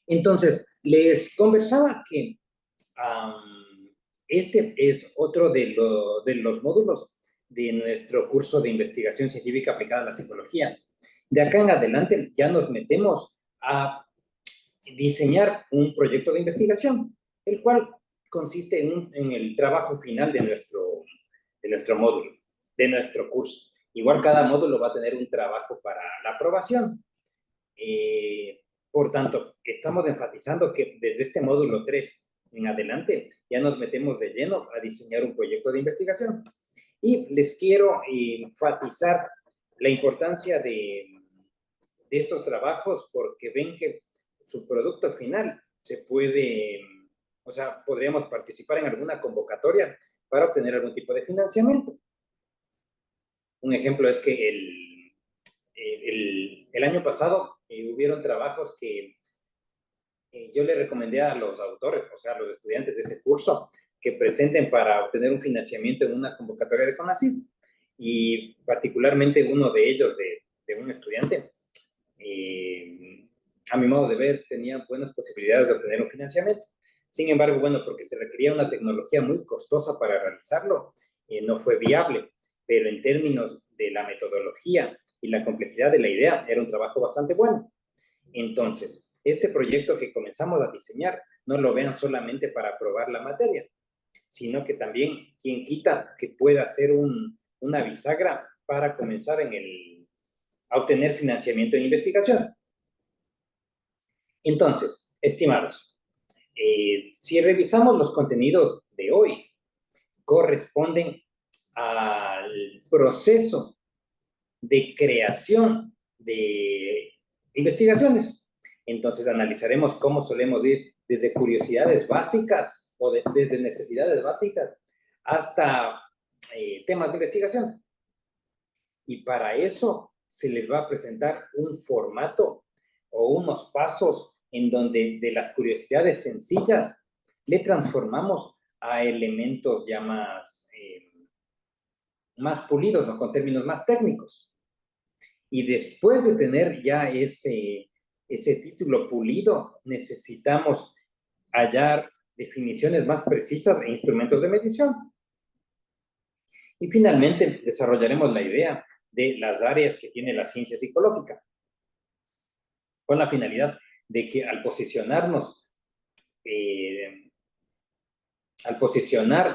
Entonces, les conversaba que este es otro de los módulos de nuestro curso de investigación científica aplicada a la psicología. De acá en adelante ya nos metemos a diseñar un proyecto de investigación, el cual consiste en el trabajo final de nuestro módulo, de nuestro curso. Igual cada módulo va a tener un trabajo para la aprobación. Por tanto, estamos enfatizando que desde este módulo 3 en adelante ya nos metemos de lleno a diseñar un proyecto de investigación. Y les quiero enfatizar la importancia de estos trabajos porque ven que su producto final se puede, o sea, podríamos participar en alguna convocatoria para obtener algún tipo de financiamiento. Un ejemplo es que el año pasado hubieron trabajos que yo le recomendé a los autores, o sea, a los estudiantes de ese curso, que presenten para obtener un financiamiento en una convocatoria de CONACYT. Y particularmente uno de ellos, de un estudiante, a mi modo de ver, tenía buenas posibilidades de obtener un financiamiento. Sin embargo, bueno, porque se requería una tecnología muy costosa para realizarlo, no fue viable, pero en términos de la metodología y la complejidad de la idea, era un trabajo bastante bueno. Entonces, este proyecto que comenzamos a diseñar, no lo vean solamente para aprobar la materia, sino que también, quien quita, que pueda ser una bisagra para comenzar a obtener financiamiento en investigación. Entonces, estimados, si revisamos los contenidos de hoy, corresponden al proceso de creación de investigaciones. Entonces, analizaremos cómo solemos ir desde curiosidades básicas o desde necesidades básicas hasta temas de investigación. Y para eso se les va a presentar un formato o unos pasos en donde de las curiosidades sencillas le transformamos a elementos ya más pulidos, ¿no? Con términos más técnicos. Y después de tener ya ese título pulido, necesitamos hallar definiciones más precisas e instrumentos de medición. Y finalmente desarrollaremos la idea de las áreas que tiene la ciencia psicológica, con la finalidad de que al posicionar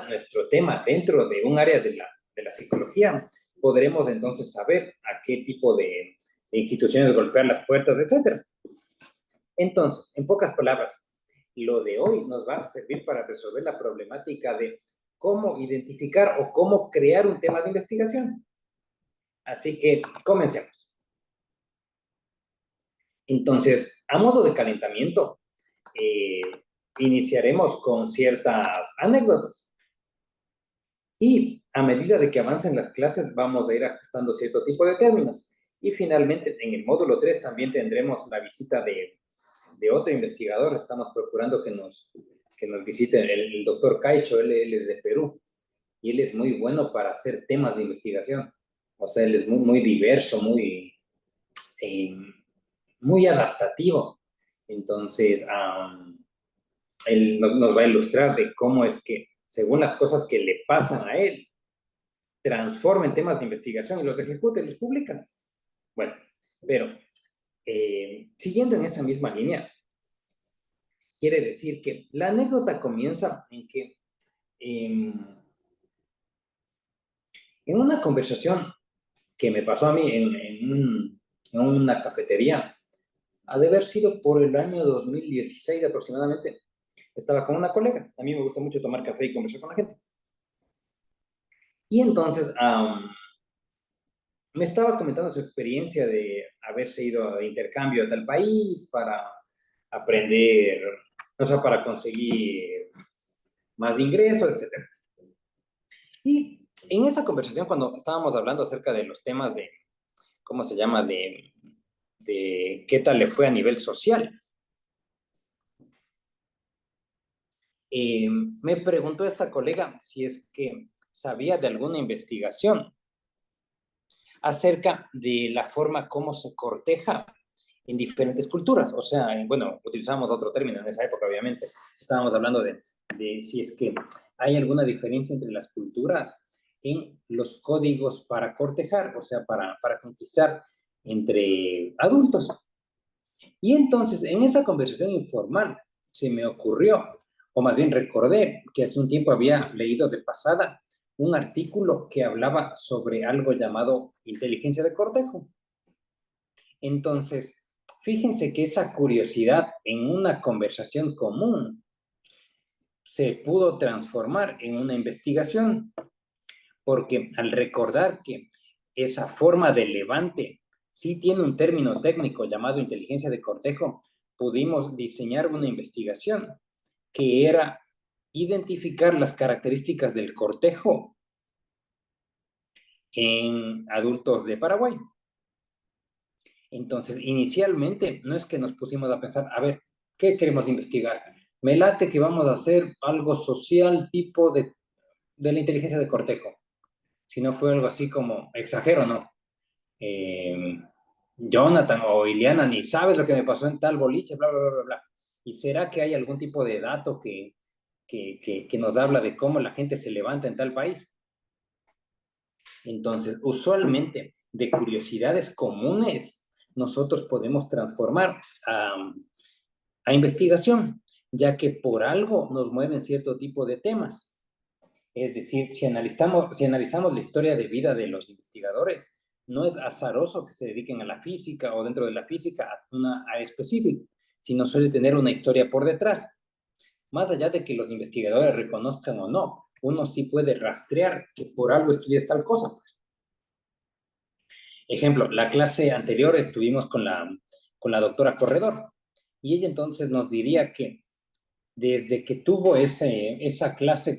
nuestro tema dentro de un área de la psicología, podremos entonces saber a qué tipo de instituciones golpear las puertas, etc. Entonces, en pocas palabras, lo de hoy nos va a servir para resolver la problemática de cómo identificar o cómo crear un tema de investigación. Así que comencemos. Entonces, a modo de calentamiento, iniciaremos con ciertas anécdotas. Y a medida de que avancen las clases, vamos a ir ajustando cierto tipo de términos. Y finalmente, en el módulo 3 también tendremos la visita de otro investigador. Estamos procurando que nos visite el doctor Caicho. Él es de Perú y él es muy bueno para hacer temas de investigación. O sea, él es muy diverso, eh, muy adaptativo. Entonces, él nos va a ilustrar de cómo es que, según las cosas que le pasan a él, transforma en temas de investigación y los ejecuta y los publica. Bueno, pero siguiendo en esa misma línea, quiere decir que la anécdota comienza en que en una conversación que me pasó a mí en una cafetería, ha de haber sido por el año 2016 aproximadamente, estaba con una colega. A mí me gusta mucho tomar café y conversar con la gente. Y entonces me estaba comentando su experiencia de haberse ido de intercambio a tal país para aprender, o sea, para conseguir más ingresos, etc. Y en esa conversación, cuando estábamos hablando acerca de los temas de, ¿cómo se llama?, de qué tal le fue a nivel social, me preguntó esta colega si es que sabía de alguna investigación acerca de la forma como se corteja en diferentes culturas. O sea, bueno, utilizamos otro término en esa época, obviamente. Estábamos hablando de si es que hay alguna diferencia entre las culturas en los códigos para cortejar, o sea, para conquistar entre adultos. Y entonces, en esa conversación informal, se me ocurrió, o más bien recordé, que hace un tiempo había leído de pasada un artículo que hablaba sobre algo llamado inteligencia de cortejo. Entonces, fíjense que esa curiosidad en una conversación común se pudo transformar en una investigación, porque al recordar que esa forma de levante sí tiene un término técnico llamado inteligencia de cortejo, pudimos diseñar una investigación que era identificar las características del cortejo en adultos de Paraguay. Entonces, inicialmente, no es que nos pusimos a pensar, a ver, ¿qué queremos investigar? Me late que vamos a hacer algo social tipo de la inteligencia de cortejo. Si no fue algo así como, exagero, ¿no? Eh, Jonathan o Iliana, ni sabes lo que me pasó en tal boliche, bla, bla, bla, bla, bla. ¿Y será que hay algún tipo de dato que nos habla de cómo la gente se levanta en tal país? Entonces, usualmente, de curiosidades comunes, nosotros podemos transformar a investigación, ya que por algo nos mueven cierto tipo de temas. Es decir, si analizamos la historia de vida de los investigadores, no es azaroso que se dediquen a la física o dentro de la física a una área específica, sino suele tener una historia por detrás. Más allá de que los investigadores reconozcan o no, uno sí puede rastrear que por algo estudias tal cosa. Ejemplo, la clase anterior estuvimos con la doctora Corredor y ella entonces nos diría que desde que tuvo esa clase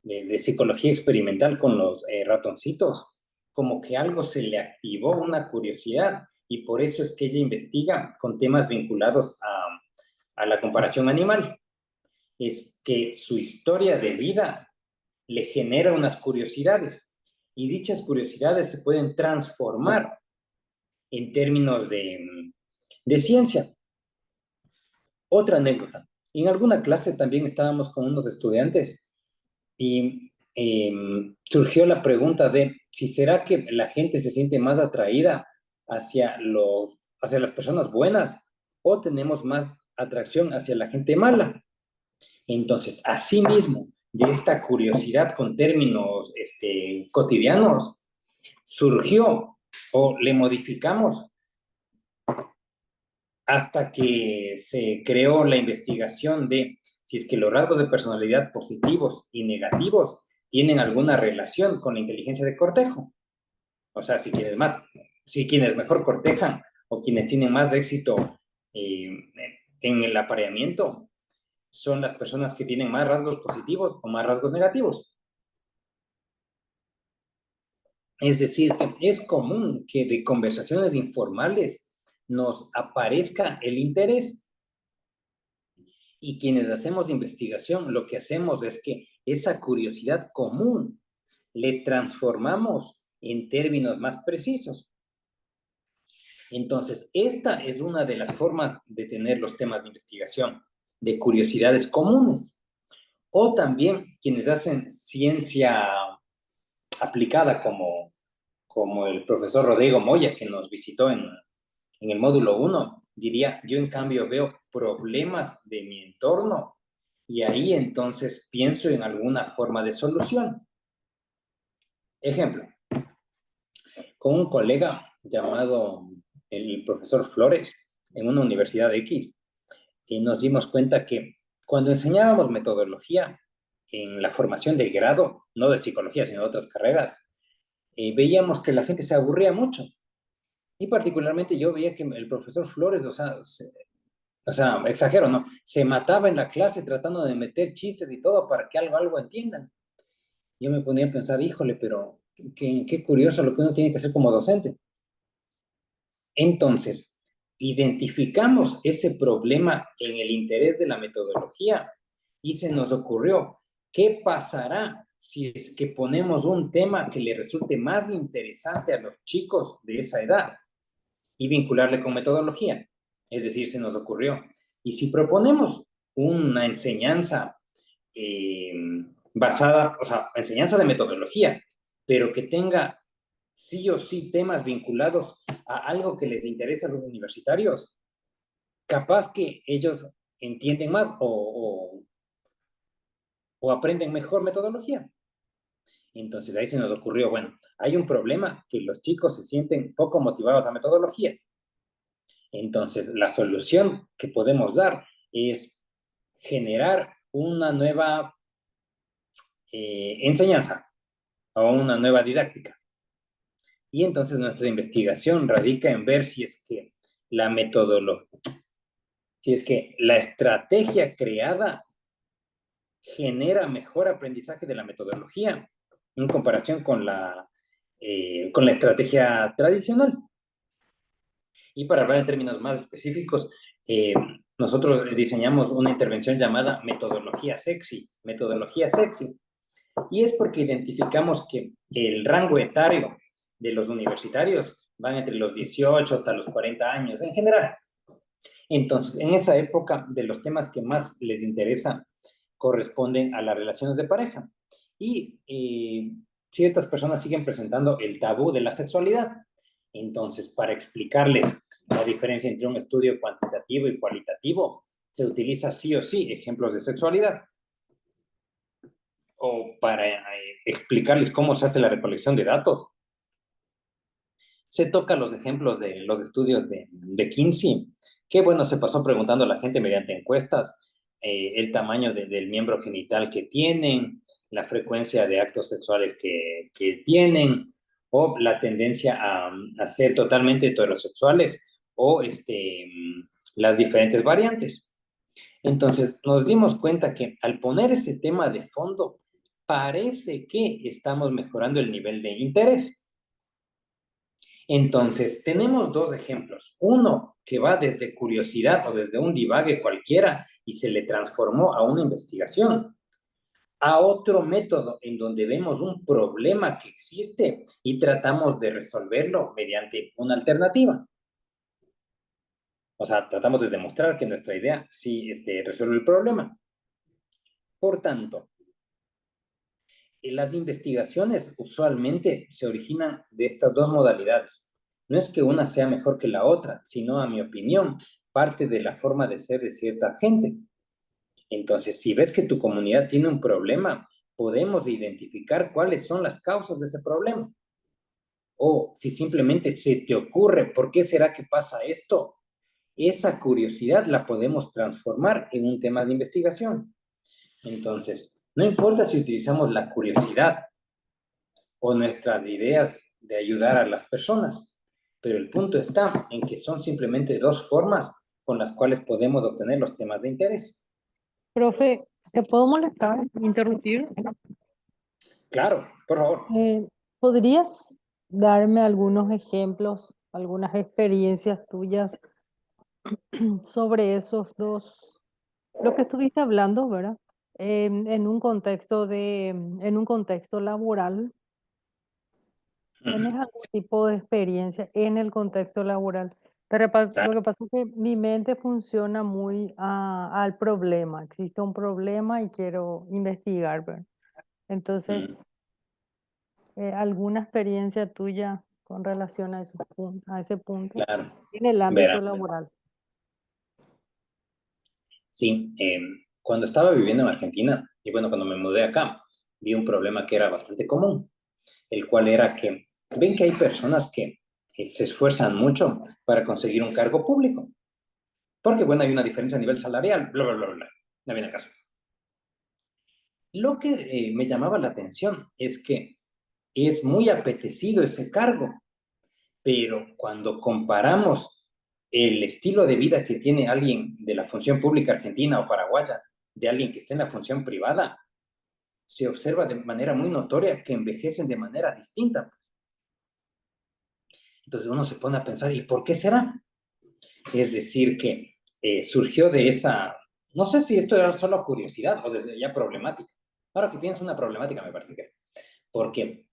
de psicología experimental con los ratoncitos, como que algo se le activó una curiosidad y por eso es que ella investiga con temas vinculados a la comparación animal. Es que su historia de vida le genera unas curiosidades y dichas curiosidades se pueden transformar en términos de ciencia. Otra anécdota. En alguna clase también estábamos con unos estudiantes y surgió la pregunta de si será que la gente se siente más atraída hacia las personas buenas o tenemos más atracción hacia la gente mala. Entonces, asimismo, de esta curiosidad con términos cotidianos, surgió o le modificamos hasta que se creó la investigación de si es que los rasgos de personalidad positivos y negativos tienen alguna relación con la inteligencia de cortejo. O sea, si quienes mejor cortejan o quienes tienen más éxito eh, en el apareamiento son las personas que tienen más rasgos positivos o más rasgos negativos. Es decir, que es común que de conversaciones informales nos aparezca el interés. Y quienes hacemos investigación, lo que hacemos es que esa curiosidad común le transformamos en términos más precisos. Entonces, esta es una de las formas de tener los temas de investigación, de curiosidades comunes. O también quienes hacen ciencia aplicada, como el profesor Rodrigo Moya, que nos visitó en el módulo 1, diría, yo en cambio veo problemas de mi entorno y ahí entonces pienso en alguna forma de solución. Ejemplo, con un colega llamado el profesor Flores en una universidad X, y nos dimos cuenta que cuando enseñábamos metodología en la formación de grado, no de psicología, sino de otras carreras, veíamos que la gente se aburría mucho. Y particularmente yo veía que el profesor Flores, o sea, exagero, ¿no? Se mataba en la clase tratando de meter chistes y todo para que algo entiendan. Yo me ponía a pensar, híjole, pero qué curioso lo que uno tiene que hacer como docente. Entonces, identificamos ese problema en el interés de la metodología y se nos ocurrió, ¿qué pasará si es que ponemos un tema que le resulte más interesante a los chicos de esa edad? y vincularle con metodología. Es decir, se nos ocurrió, y si proponemos una enseñanza eh, basada, o sea, enseñanza de metodología, pero que tenga sí o sí temas vinculados a algo que les interesa a los universitarios, capaz que ellos entienden más o aprenden mejor metodología. Entonces ahí se nos ocurrió, bueno, hay un problema que los chicos se sienten poco motivados a metodología. Entonces la solución que podemos dar es generar una nueva enseñanza o una nueva didáctica. Y entonces nuestra investigación radica en ver si es que la metodología, si es que la estrategia creada genera mejor aprendizaje de la metodología en comparación con la estrategia tradicional. Y para hablar en términos más específicos, nosotros diseñamos una intervención llamada metodología sexy. Metodología sexy. Y es porque identificamos que el rango etario de los universitarios van entre los 18 hasta los 40 años en general. Entonces, en esa época, de los temas que más les interesa corresponden a las relaciones de pareja. Y ciertas personas siguen presentando el tabú de la sexualidad. Entonces, para explicarles la diferencia entre un estudio cuantitativo y cualitativo, se utiliza sí o sí ejemplos de sexualidad. O para explicarles cómo se hace la recolección de datos, se toca los ejemplos de los estudios de Kinsey, que bueno, se pasó preguntando a la gente mediante encuestas el tamaño del miembro genital que tienen, la frecuencia de actos sexuales que tienen, o la tendencia a ser totalmente heterosexuales, o las diferentes variantes. Entonces, nos dimos cuenta que al poner ese tema de fondo, parece que estamos mejorando el nivel de interés. Entonces, tenemos dos ejemplos. Uno que va desde curiosidad o desde un divague cualquiera y se le transformó a una investigación, a otro método en donde vemos un problema que existe y tratamos de resolverlo mediante una alternativa. O sea, tratamos de demostrar que nuestra idea sí resuelve el problema. Por tanto, las investigaciones usualmente se originan de estas dos modalidades. No es que una sea mejor que la otra, sino, a mi opinión, parte de la forma de ser de cierta gente. Entonces, si ves que tu comunidad tiene un problema, podemos identificar cuáles son las causas de ese problema. O si simplemente se te ocurre, ¿por qué será que pasa esto? Esa curiosidad la podemos transformar en un tema de investigación. Entonces, no importa si utilizamos la curiosidad o nuestras ideas de ayudar a las personas, pero el punto está en que son simplemente dos formas con las cuales podemos obtener los temas de interés. Profe, ¿te puedo molestar? ¿Interrumpir? Claro, por favor. Eh, ¿Podrías darme algunos ejemplos, algunas experiencias tuyas sobre esos dos, lo que estuviste hablando, ¿verdad? En un contexto en un contexto laboral, ¿tenés algún tipo de experiencia en el contexto laboral? Lo que pasa es que mi mente funciona muy al problema. Existe un problema y quiero investigar, ¿verdad? Entonces, ¿alguna experiencia tuya con relación a a ese punto Claro, en el ámbito verán. laboral? Sí, cuando estaba viviendo en Argentina, y bueno, cuando me mudé acá, vi un problema que era bastante común, el cual era que ven que hay personas que se esfuerzan mucho para conseguir un cargo público, porque bueno, hay una diferencia a nivel salarial, bla, bla, bla, bla, no viene caso. Lo que me llamaba la atención es que es muy apetecido ese cargo, pero cuando comparamos el estilo de vida que tiene alguien de la función pública argentina o paraguaya, de alguien que está en la función privada, se observa de manera muy notoria que envejecen de manera distinta. Entonces uno se pone a pensar, ¿y por qué será? Es decir, que surgió de esa, no sé si esto era solo curiosidad o desde ya problemática. Ahora que pienso, una problemática me parece que, porque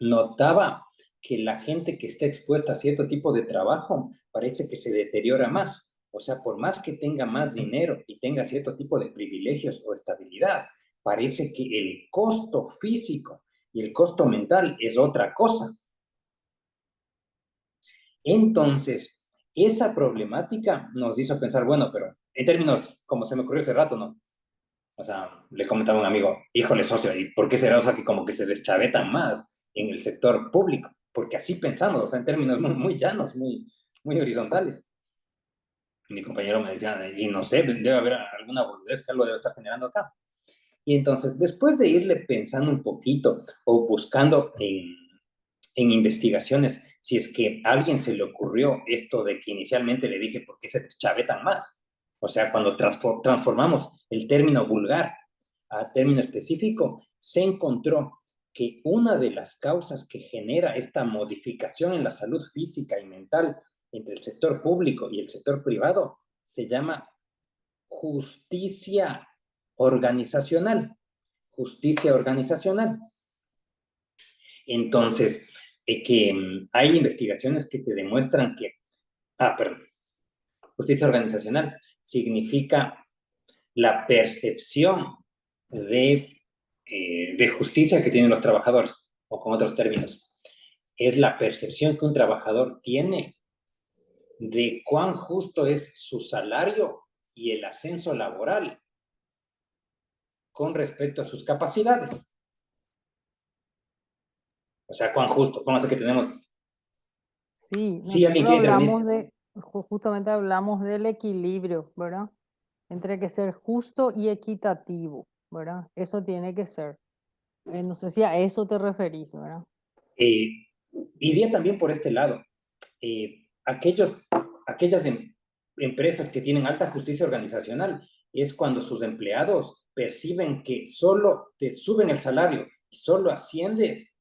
notaba que la gente que está expuesta a cierto tipo de trabajo parece que se deteriora más. O sea, por más que tenga más dinero y tenga cierto tipo de privilegios o estabilidad, parece que el costo físico y el costo mental es otra cosa. Entonces, esa problemática nos hizo pensar, bueno, pero en términos, como se me ocurrió hace rato, ¿no? O sea, le comentaba a un amigo, híjole, socio, ¿y por qué será, o sea, que como que se deschavetan más en el sector público? Porque así pensamos, o sea, en términos muy, muy llanos, muy, muy horizontales. Y mi compañero me decía, y no sé, debe haber alguna boludez que algo debe estar generando acá. Y entonces, después de irle pensando un poquito o buscando en investigaciones, si es que a alguien se le ocurrió esto de que inicialmente le dije, ¿por qué se deschavetan más? O sea, cuando transformamos el término vulgar a término específico, se encontró que una de las causas que genera esta modificación en la salud física y mental entre el sector público y el sector privado se llama justicia organizacional. Justicia organizacional. Entonces, hay investigaciones que te demuestran que, perdón, justicia organizacional significa la percepción de justicia que tienen los trabajadores, o con otros términos, es la percepción que un trabajador tiene de cuán justo es su salario y el ascenso laboral con respecto a sus capacidades. O sea, cuán justo, cómo hace que tenemos... Sí, Sí, alguien nosotros quiere intervenir. hablamos justamente hablamos del equilibrio, ¿verdad? Entre que ser justo y equitativo, ¿verdad? Eso tiene que ser. No sé si a eso te referís, ¿verdad? Eh, Iría también por este lado. Aquellas empresas que tienen alta justicia organizacional es cuando sus empleados perciben que solo te suben el salario y solo asciendes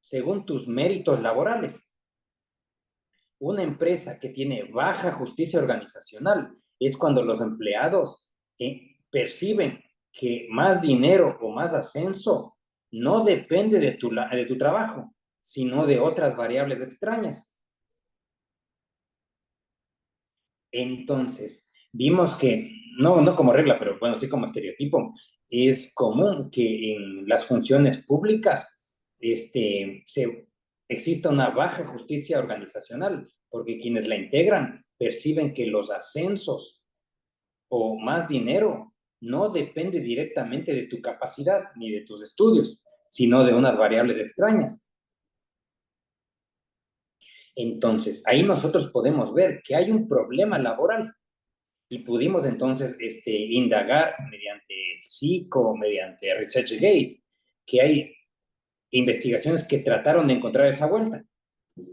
según tus méritos laborales. Una empresa que tiene baja justicia organizacional es cuando los empleados perciben que más dinero o más ascenso no depende de tu trabajo, sino de otras variables extrañas. Entonces, vimos que, no como regla, pero bueno, sí como estereotipo, es común que en las funciones públicas exista una baja justicia organizacional, porque quienes la integran perciben que los ascensos o más dinero no depende directamente de tu capacidad ni de tus estudios, sino de unas variables extrañas. Entonces, ahí nosotros podemos ver que hay un problema laboral y pudimos entonces indagar mediante PSICO, mediante ResearchGate, que hay investigaciones que trataron de encontrar esa vuelta.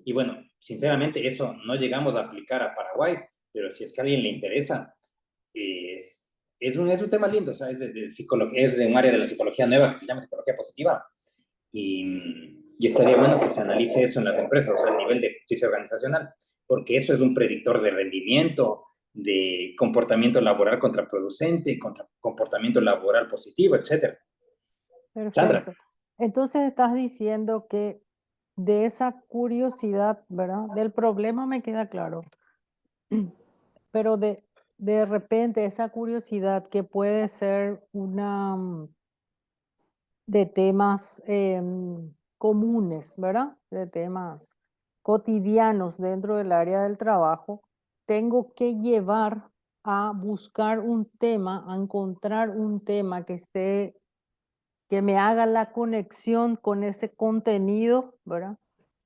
Y bueno, sinceramente eso no llegamos a aplicar a Paraguay, pero si es que a alguien le interesa, es un tema lindo, o sea, es de un área de la psicología nueva que se llama psicología positiva y estaría bueno que se analice eso en las empresas, o sea, el nivel de justicia organizacional, porque eso es un predictor de rendimiento, de comportamiento laboral contraproducente, comportamiento laboral positivo, etcétera. Sandra. Perfecto. Entonces estás diciendo que de esa curiosidad, ¿verdad? Del problema me queda claro, pero de repente esa curiosidad que puede ser una de temas comunes, ¿verdad? De temas cotidianos dentro del área del trabajo, tengo que llevar a buscar un tema, a encontrar un tema que esté, que me haga la conexión con ese contenido, ¿verdad?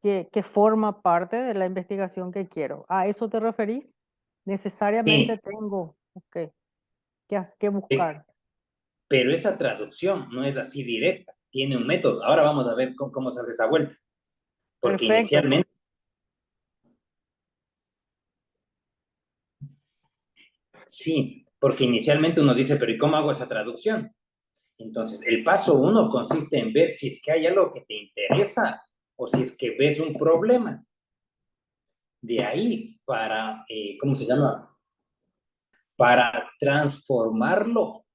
Que forma parte de la investigación que quiero. ¿A eso te referís? Necesariamente Sí, tengo, ok, que buscar. pero esa traducción no es así directa, tiene un método. Ahora vamos a ver cómo se hace esa vuelta, porque Perfecto. inicialmente, sí, porque inicialmente uno dice, pero ¿y cómo hago esa traducción? Entonces, el paso uno consiste en ver si es que hay algo que te interesa o si es que ves un problema. De ahí para, ¿cómo se llama? Para transformarlo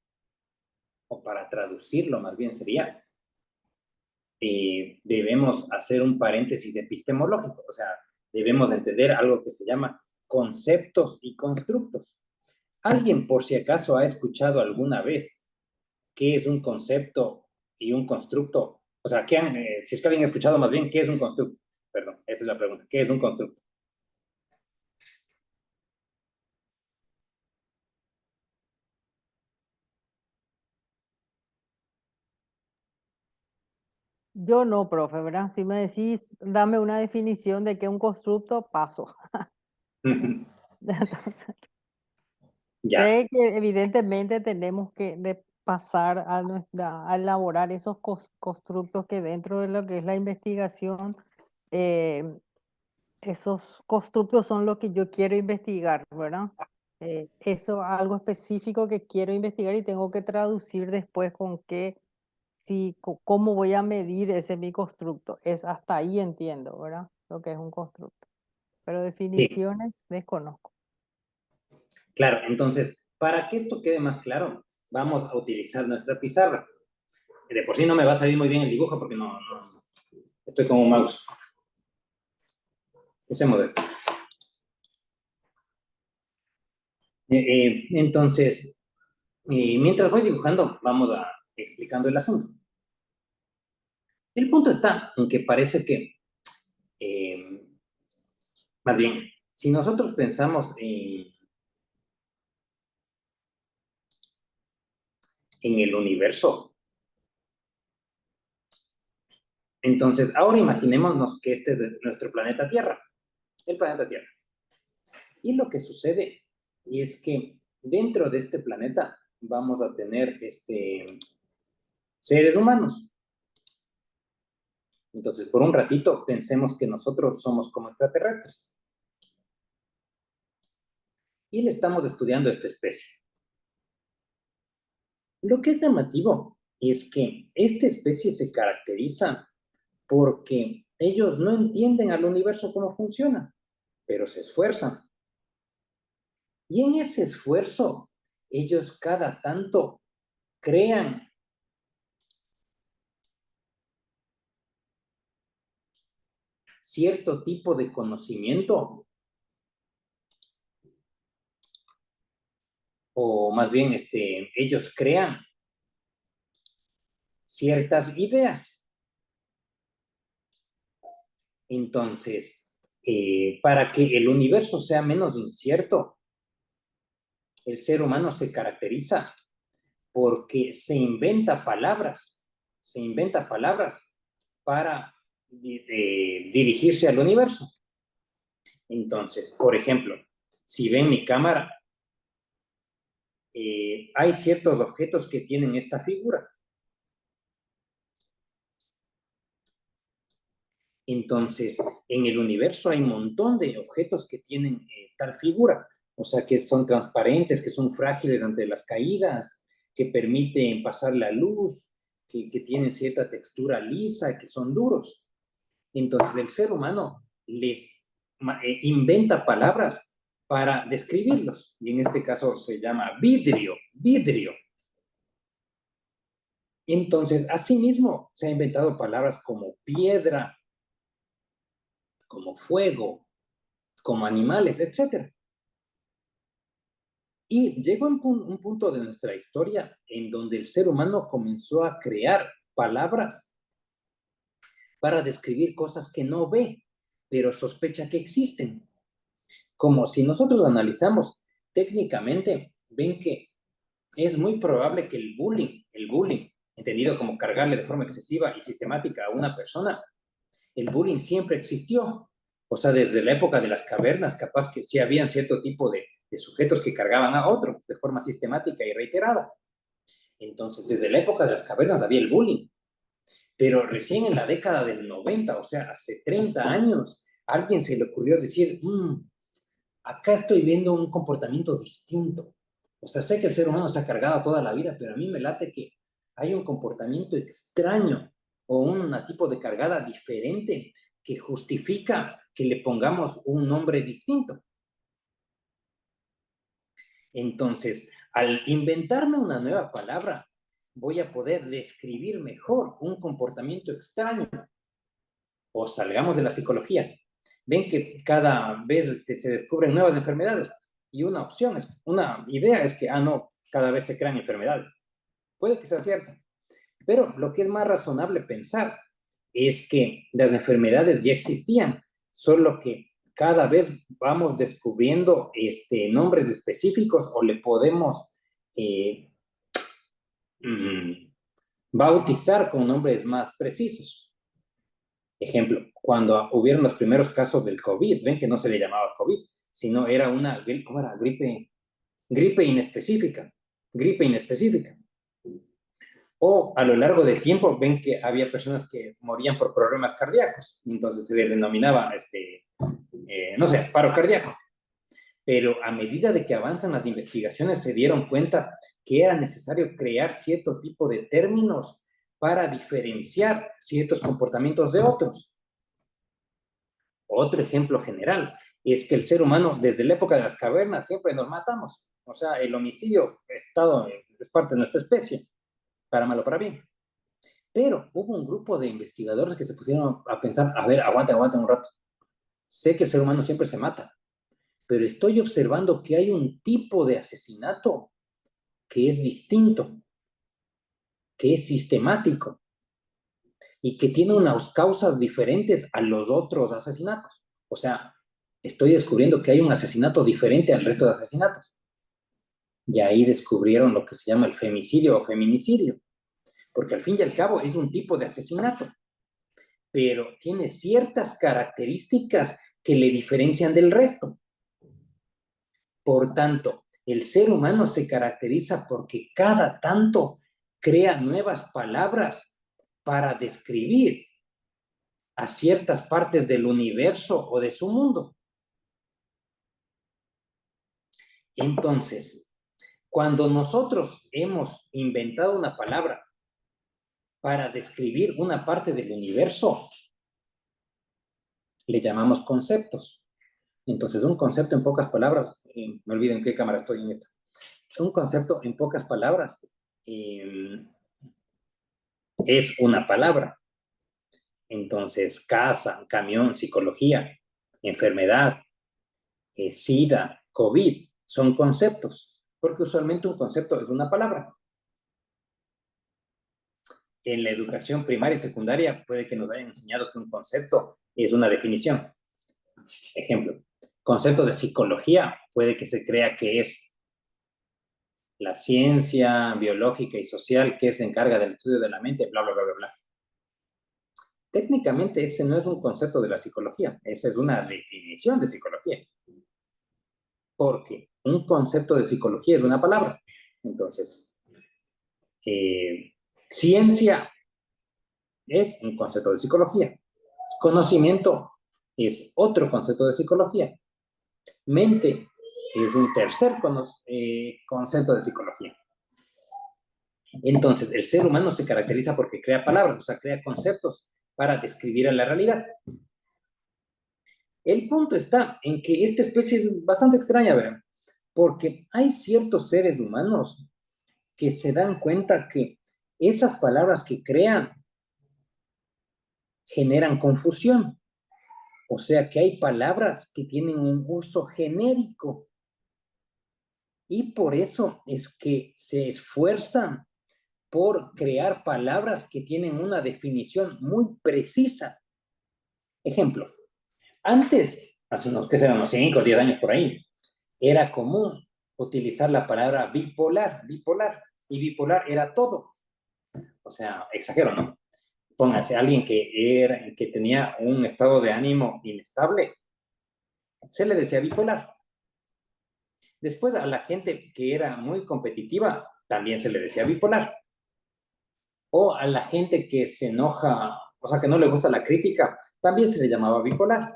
o para traducirlo, más bien sería, debemos hacer un paréntesis epistemológico, o sea, debemos entender algo que se llama conceptos y constructos. ¿Alguien por si acaso ha escuchado alguna vez qué es un concepto y un constructo? O sea, si es que habían escuchado más bien, ¿qué es un constructo? Perdón, esa es la pregunta. ¿Qué es un constructo? Yo no, profe, ¿verdad? Si me decís, dame una definición de qué es un constructo, paso. Entonces, Ya, sé que evidentemente tenemos que pasar a elaborar esos constructos que dentro de lo que es la investigación, eh, esos constructos son lo que yo quiero investigar, ¿verdad? Eso, algo específico que quiero investigar y tengo que traducir después con qué, si, cómo voy a medir ese mi constructo. Es hasta ahí entiendo, ¿verdad? Lo que es un constructo. Pero sí, definiciones desconozco. claro. Entonces, para que esto quede más claro, vamos a utilizar nuestra pizarra. De por sí no me va a salir muy bien el dibujo porque no estoy como un mouse. Usemos esto. Entonces, mientras voy dibujando, vamos explicando el asunto. El punto está en que parece que, eh, más bien, si nosotros pensamos en el universo, entonces ahora imaginémonos que este es nuestro planeta Tierra, el planeta Tierra. Y lo que sucede es que dentro de este planeta vamos a tener seres humanos. Entonces, por un ratito, pensemos que nosotros somos como extraterrestres. Y le estamos estudiando a esta especie. Lo que es llamativo es que esta especie se caracteriza porque ellos no entienden al universo cómo funciona, pero se esfuerzan. Y en ese esfuerzo, ellos cada tanto crean cierto tipo de conocimiento, o más bien ellos crean ciertas ideas. Entonces, para que el universo sea menos incierto, el ser humano se caracteriza porque se inventa palabras para dirigirse al universo. Entonces, por ejemplo, si ven mi cámara, hay ciertos objetos que tienen esta figura. Entonces, en el universo hay un montón de objetos que tienen tal figura, o sea, que son transparentes, que son frágiles ante las caídas, que permiten pasar la luz, que tienen cierta textura lisa, que son duros. Entonces, el ser humano les inventa palabras para describirlos, y en este caso se llama vidrio, vidrio. Entonces, asimismo, se han inventado palabras como piedra, como fuego, como animales, etcétera. Y llegó un punto de nuestra historia en donde el ser humano comenzó a crear palabras para describir cosas que no ve, pero sospecha que existen. Como si nosotros analizamos técnicamente, ven que es muy probable que el bullying, entendido como cargarle de forma excesiva y sistemática a una persona, el bullying siempre existió. O sea, desde la época de las cavernas, capaz que sí habían cierto tipo de sujetos que cargaban a otros de forma sistemática y reiterada. Entonces, desde la época de las cavernas había el bullying. Pero recién en la década del 90, o sea, hace 30 años, a alguien se le ocurrió decir, acá estoy viendo un comportamiento distinto. O sea, sé que el ser humano se ha cargado toda la vida, pero a mí me late que hay un comportamiento extraño o un tipo de cargada diferente que justifica que le pongamos un nombre distinto. Entonces, al inventarme una nueva palabra, voy a poder describir mejor un comportamiento extraño. O salgamos de la psicología. Ven que cada vez se descubren nuevas enfermedades y una idea es que, no, cada vez se crean enfermedades. Puede que sea cierto, pero lo que es más razonable pensar es que las enfermedades ya existían, solo que cada vez vamos descubriendo nombres específicos o le podemos bautizar con nombres más precisos. Ejemplo, cuando hubieron los primeros casos del COVID, ven que no se le llamaba COVID, sino era una, ¿cómo era? Gripe inespecífica. O a lo largo del tiempo ven que había personas que morían por problemas cardíacos, entonces se le denominaba, no sé, paro cardíaco. Pero a medida de que avanzan las investigaciones se dieron cuenta que era necesario crear cierto tipo de términos para diferenciar ciertos comportamientos de otros. Otro ejemplo general es que el ser humano, desde la época de las cavernas, siempre nos matamos. O sea, el homicidio es parte de nuestra especie, para mal o para bien. Pero hubo un grupo de investigadores que se pusieron a pensar, a ver, aguanta un rato. Sé que el ser humano siempre se mata, pero estoy observando que hay un tipo de asesinato que es distinto, que es sistemático y que tiene unas causas diferentes a los otros asesinatos. O sea, estoy descubriendo que hay un asesinato diferente al resto de asesinatos. Y ahí descubrieron lo que se llama el femicidio o feminicidio, porque al fin y al cabo es un tipo de asesinato, pero tiene ciertas características que le diferencian del resto. Por tanto, el ser humano se caracteriza porque cada tanto crea nuevas palabras para describir a ciertas partes del universo o de su mundo. Entonces, cuando nosotros hemos inventado una palabra para describir una parte del universo, le llamamos conceptos. Entonces, un concepto en pocas palabras, me olvido en qué cámara estoy en esta. Un concepto en pocas palabras es una palabra. Entonces, casa, camión, psicología, enfermedad, SIDA, COVID, son conceptos, porque usualmente un concepto es una palabra. En la educación primaria y secundaria puede que nos hayan enseñado que un concepto es una definición. Ejemplo, concepto de psicología puede que se crea que es la ciencia biológica y social que se encarga del estudio de la mente, bla, bla, bla, bla, bla. Técnicamente ese no es un concepto de la psicología, esa es una definición de psicología. Porque un concepto de psicología es una palabra. Entonces, ciencia es un concepto de psicología. Conocimiento es otro concepto de psicología. Mente es un tercer concepto de psicología. Entonces, el ser humano se caracteriza porque crea palabras, o sea, crea conceptos para describir a la realidad. El punto está en que esta especie es bastante extraña, ¿verdad? Porque hay ciertos seres humanos que se dan cuenta que esas palabras que crean generan confusión. O sea que hay palabras que tienen un uso genérico. Y por eso es que se esfuerzan por crear palabras que tienen una definición muy precisa. Ejemplo, antes, hace unos 5 o 10 años por ahí, era común utilizar la palabra bipolar, y bipolar era todo. O sea, exagero, ¿no? Póngase, alguien que tenía un estado de ánimo inestable, se le decía bipolar. Después a la gente que era muy competitiva, también se le decía bipolar. O a la gente que se enoja, o sea, que no le gusta la crítica, también se le llamaba bipolar.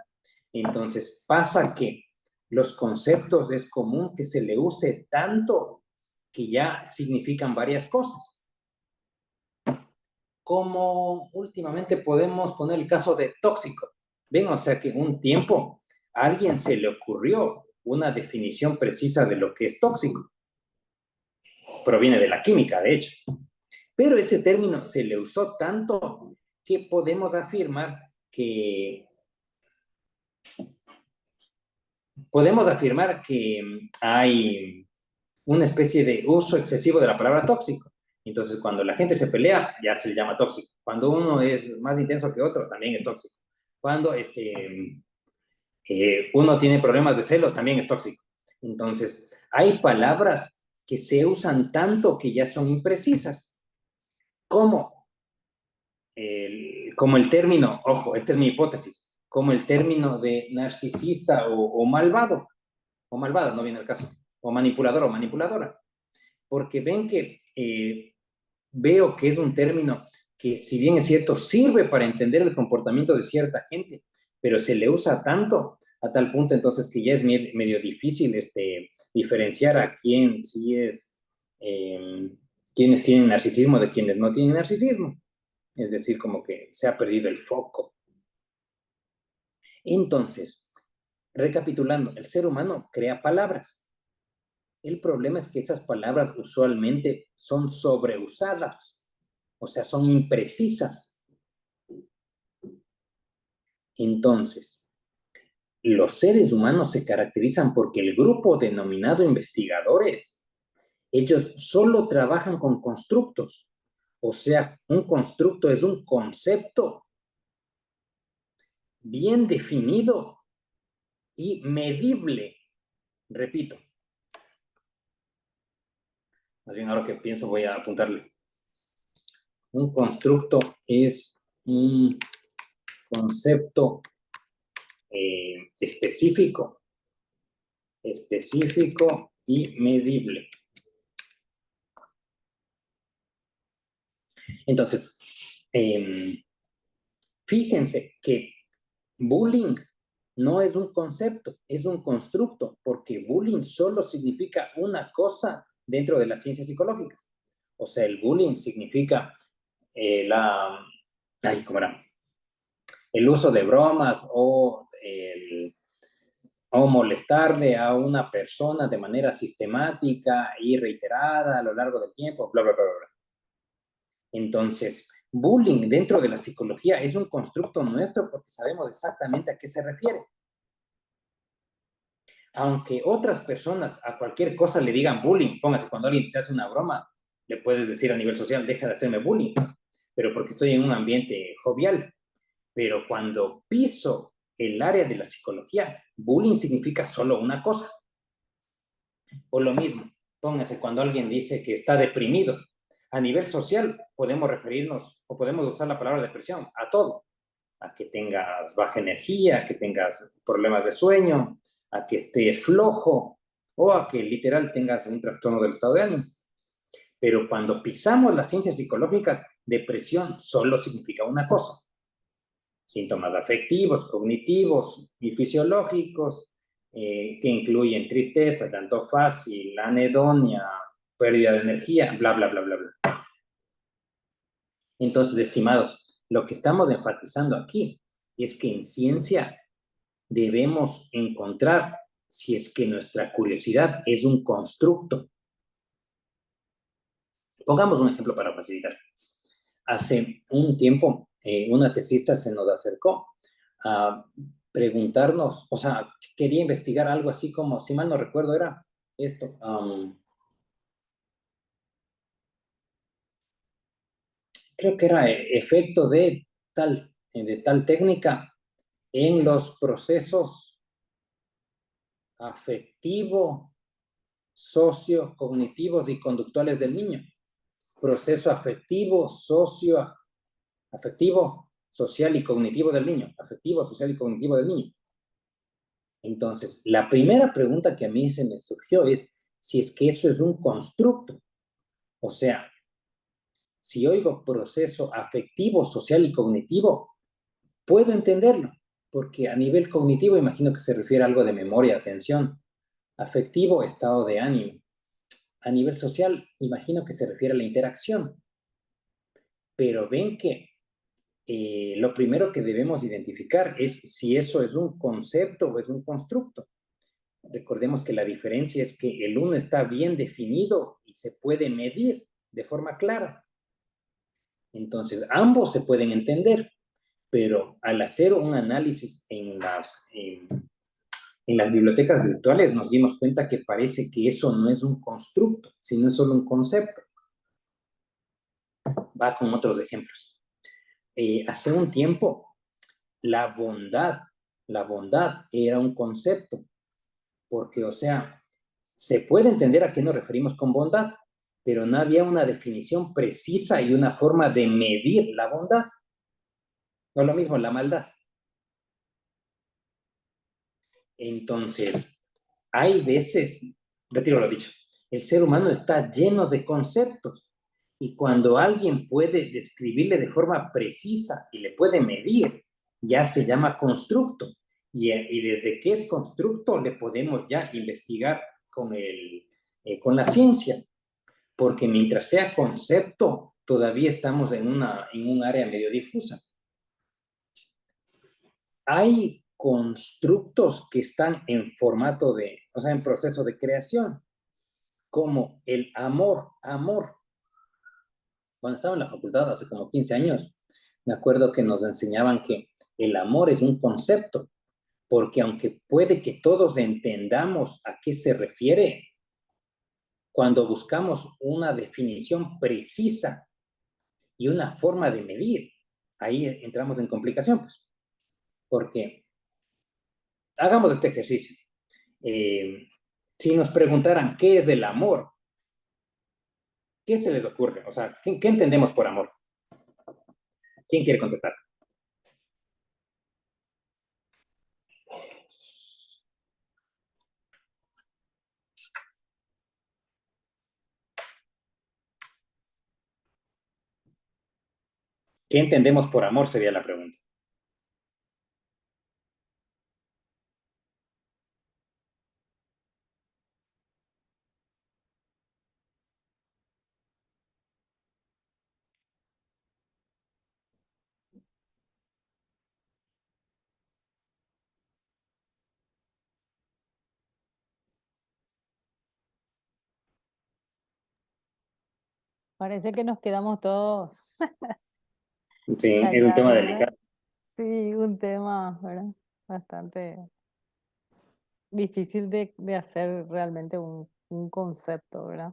Entonces pasa que los conceptos es común que se le use tanto que ya significan varias cosas. Como últimamente podemos poner el caso de tóxico. Ven, o sea que en un tiempo a alguien se le ocurrió una definición precisa de lo que es tóxico. Proviene de la química, de hecho. Pero ese término se le usó tanto que podemos afirmar que hay una especie de uso excesivo de la palabra tóxico. Entonces, cuando la gente se pelea, ya se le llama tóxico. Cuando uno es más intenso que otro, también es tóxico. Cuando uno tiene problemas de celo, también es tóxico. Entonces, hay palabras que se usan tanto que ya son imprecisas, como como el término, ojo, esta es mi hipótesis, como el término de narcisista o malvado, o malvada, no viene el caso, o manipulador o manipuladora, porque ven que veo que es un término que, si bien es cierto, sirve para entender el comportamiento de cierta gente, pero se le usa tanto a tal punto entonces que ya es medio difícil diferenciar a quién sí es, quienes tienen narcisismo de quienes no tienen narcisismo. Es decir, como que se ha perdido el foco. Entonces, recapitulando, el ser humano crea palabras. El problema es que esas palabras usualmente son sobreusadas, o sea, son imprecisas. Entonces, los seres humanos se caracterizan porque el grupo denominado investigadores, ellos solo trabajan con constructos. O sea, un constructo es un concepto bien definido y medible. Repito, más bien ahora que pienso voy a apuntarle. Un constructo es un concepto específico y medible. Entonces, fíjense que bullying no es un concepto, es un constructo, porque bullying solo significa una cosa dentro de las ciencias psicológicas. O sea, el bullying significa ¿cómo era? El uso de bromas o molestarle a una persona de manera sistemática y reiterada a lo largo del tiempo, bla, bla, bla, bla. Entonces, bullying dentro de la psicología es un constructo nuestro porque sabemos exactamente a qué se refiere. Aunque otras personas a cualquier cosa le digan bullying, póngase, cuando alguien te hace una broma, le puedes decir a nivel social, deja de hacerme bullying, pero porque estoy en un ambiente jovial. Pero cuando piso el área de la psicología, bullying significa solo una cosa. O lo mismo, póngase cuando alguien dice que está deprimido. A nivel social podemos referirnos o podemos usar la palabra depresión a todo. A que tengas baja energía, a que tengas problemas de sueño, a que estés flojo o a que literal tengas un trastorno del estado de ánimo. Pero cuando pisamos las ciencias psicológicas, depresión solo significa una cosa. Síntomas afectivos, cognitivos y fisiológicos, que incluyen tristeza, llanto fácil, anedonia, pérdida de energía, bla, bla, bla, bla, bla. Entonces, estimados, lo que estamos enfatizando aquí es que en ciencia debemos encontrar si es que nuestra curiosidad es un constructo. Pongamos un ejemplo para facilitar. Hace un tiempo, una tesista se nos acercó a preguntarnos, o sea, quería investigar algo así como, si mal no recuerdo, era esto. Creo que era efecto de tal técnica en los procesos afectivo, sociocognitivos y conductuales del niño. Proceso afectivo, afectivo, social y cognitivo del niño. Afectivo, social y cognitivo del niño. Entonces, la primera pregunta que a mí se me surgió es si es que eso es un constructo. O sea, si oigo proceso afectivo, social y cognitivo, puedo entenderlo, porque a nivel cognitivo imagino que se refiere a algo de memoria, atención. Afectivo, estado de ánimo. A nivel social, imagino que se refiere a la interacción. Pero ven que lo primero que debemos identificar es si eso es un concepto o es un constructo. Recordemos que la diferencia es que el uno está bien definido y se puede medir de forma clara, Entonces, ambos se pueden entender, pero al hacer un análisis en las bibliotecas virtuales nos dimos cuenta que parece que eso no es un constructo, sino es solo un concepto. Va con otros ejemplos. Hace un tiempo, la bondad, la bondad era un concepto, porque, o sea, se puede entender a qué nos referimos con bondad, pero no había una definición precisa y una forma de medir la bondad. No es lo mismo la maldad. Entonces, hay veces, retiro lo dicho, el ser humano está lleno de conceptos y cuando alguien puede describirle de forma precisa y le puede medir, ya se llama constructo. Y desde que es constructo le podemos ya investigar con la ciencia, porque mientras sea concepto, todavía estamos en un área medio difusa. Hay constructos que están en formato o sea, en proceso de creación, como el amor. Amor. Cuando estaba en la facultad hace como 15 años, me acuerdo que nos enseñaban que el amor es un concepto, porque aunque puede que todos entendamos a qué se refiere, cuando buscamos una definición precisa y una forma de medir, ahí entramos en complicación, pues, porque hagamos este ejercicio. Eh, si nos preguntaran qué es el amor, ¿qué se les ocurre? O sea, ¿qué entendemos por amor? ¿Quién quiere contestar? ¿Qué entendemos por amor? Sería la pregunta. Parece que nos quedamos todos Sí, es un tema callados, ¿verdad? delicado. Sí, un tema, ¿verdad? Bastante difícil de hacer realmente un concepto, ¿verdad?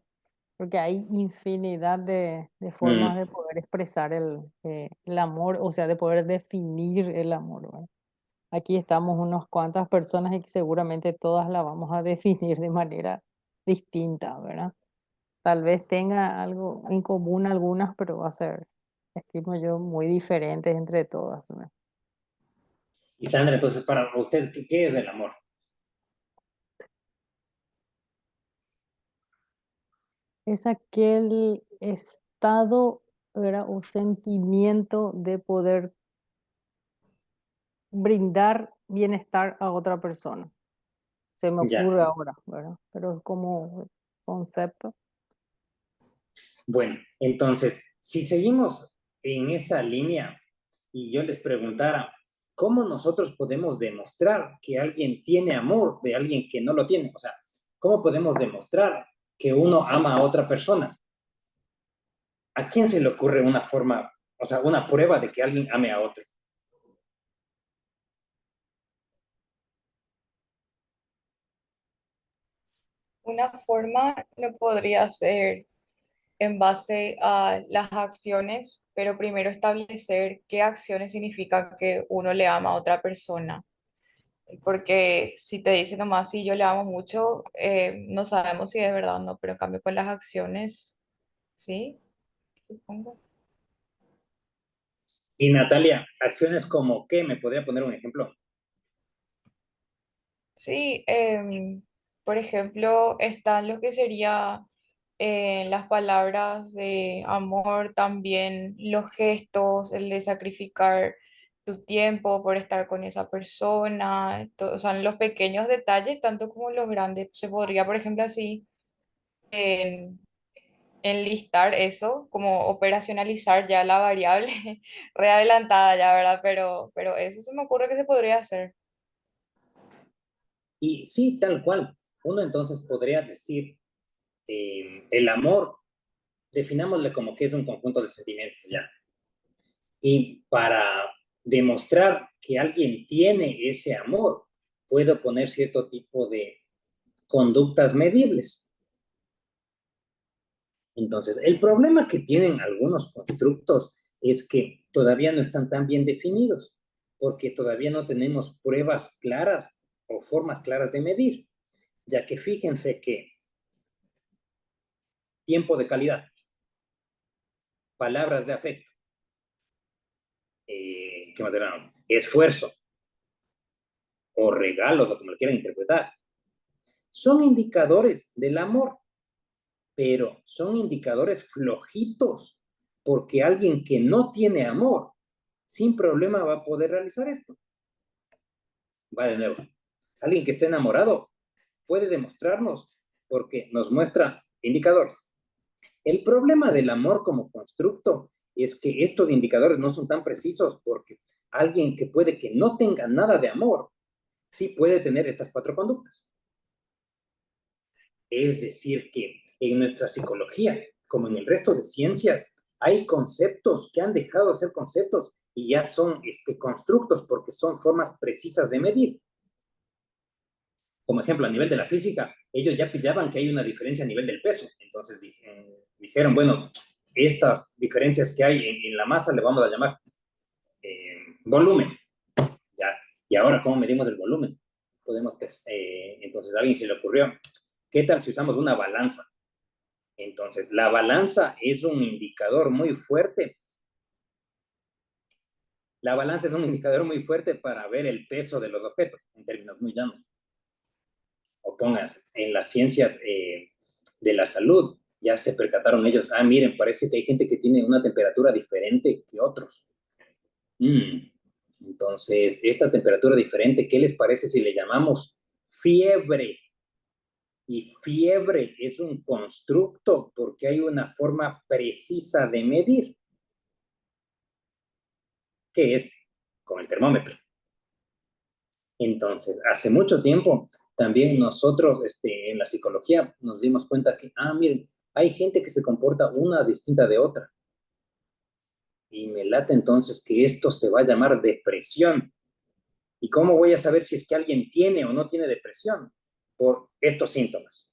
Porque hay infinidad de formas Mm. de poder expresar el amor, o sea, de poder definir el amor, ¿verdad? Aquí estamos unas cuantas personas y que seguramente todas la vamos a definir de manera distinta, ¿verdad? Tal vez tenga algo en común algunas, pero va a ser, estimo yo, muy diferentes entre todas, ¿verdad? Y Sandra, entonces, para usted, ¿qué es el amor? Es aquel estado, ¿verdad? O sentimiento de poder brindar bienestar a otra persona. Se me Ya. ocurre ahora, ¿verdad? Pero es como concepto. Bueno, entonces, si seguimos en esa línea y yo les preguntara, ¿cómo nosotros podemos demostrar que alguien tiene amor de alguien que no lo tiene? O sea, ¿cómo podemos demostrar que uno ama a otra persona? ¿A quién se le ocurre una forma, o sea, una prueba de que alguien ame a otro? Una forma no podría ser en base a las acciones, pero primero establecer qué acciones significa que uno le ama a otra persona. Porque si te dice nomás, si yo le amo mucho, no sabemos si es verdad o no, pero en cambio con las acciones, sí, supongo. Y Natalia, acciones como qué, ¿me podría poner un ejemplo? Sí, por ejemplo, están lo que sería las palabras de amor, también los gestos, el de sacrificar tu tiempo por estar con esa persona, o sea, los pequeños detalles, tanto como los grandes. Se podría, por ejemplo, así en- enlistar eso, como operacionalizar ya la variable readelantada ya, ¿verdad? Pero eso se me ocurre que se podría hacer. Y sí, tal cual. Uno entonces podría decir, el amor, definámosle como que es un conjunto de sentimientos, ya. Y para demostrar que alguien tiene ese amor, puedo poner cierto tipo de conductas medibles. Entonces, el problema que tienen algunos constructos es que todavía no están tan bien definidos, porque todavía no tenemos pruebas claras o formas claras de medir, ya que fíjense que tiempo de calidad, palabras de afecto, ¿qué más era? Esfuerzo o regalos, o como lo quieran interpretar, son indicadores del amor, pero son indicadores flojitos, porque alguien que no tiene amor, sin problema va a poder realizar esto. Va de nuevo. Alguien que esté enamorado puede demostrarnos porque nos muestra indicadores. El problema del amor como constructo es que estos indicadores no son tan precisos porque alguien que puede que no tenga nada de amor, sí puede tener estas 4 conductas. Es decir, que en nuestra psicología, como en el resto de ciencias, hay conceptos que han dejado de ser conceptos y ya son constructos porque son formas precisas de medir. Como ejemplo, a nivel de la física, ellos ya pillaban que hay una diferencia a nivel del peso. Entonces dijeron, bueno, estas diferencias que hay en la masa le vamos a llamar volumen. ¿Ya? Y ahora, ¿cómo medimos el volumen? Podemos, pues, entonces a alguien se le ocurrió, ¿qué tal si usamos una balanza? Entonces, la balanza es un indicador muy fuerte. La balanza es un indicador muy fuerte para ver el peso de los objetos, en términos muy llanos. O pongas, en las ciencias de la salud, ya se percataron ellos, miren, parece que hay gente que tiene una temperatura diferente que otros. Entonces, esta temperatura diferente, ¿qué les parece si le llamamos fiebre? Y fiebre es un constructo porque hay una forma precisa de medir, que es con el termómetro. Entonces, hace mucho tiempo, también nosotros en la psicología nos dimos cuenta que, miren, hay gente que se comporta una distinta de otra. Y me late entonces que esto se va a llamar depresión. ¿Y cómo voy a saber si es que alguien tiene o no tiene depresión? Por estos síntomas.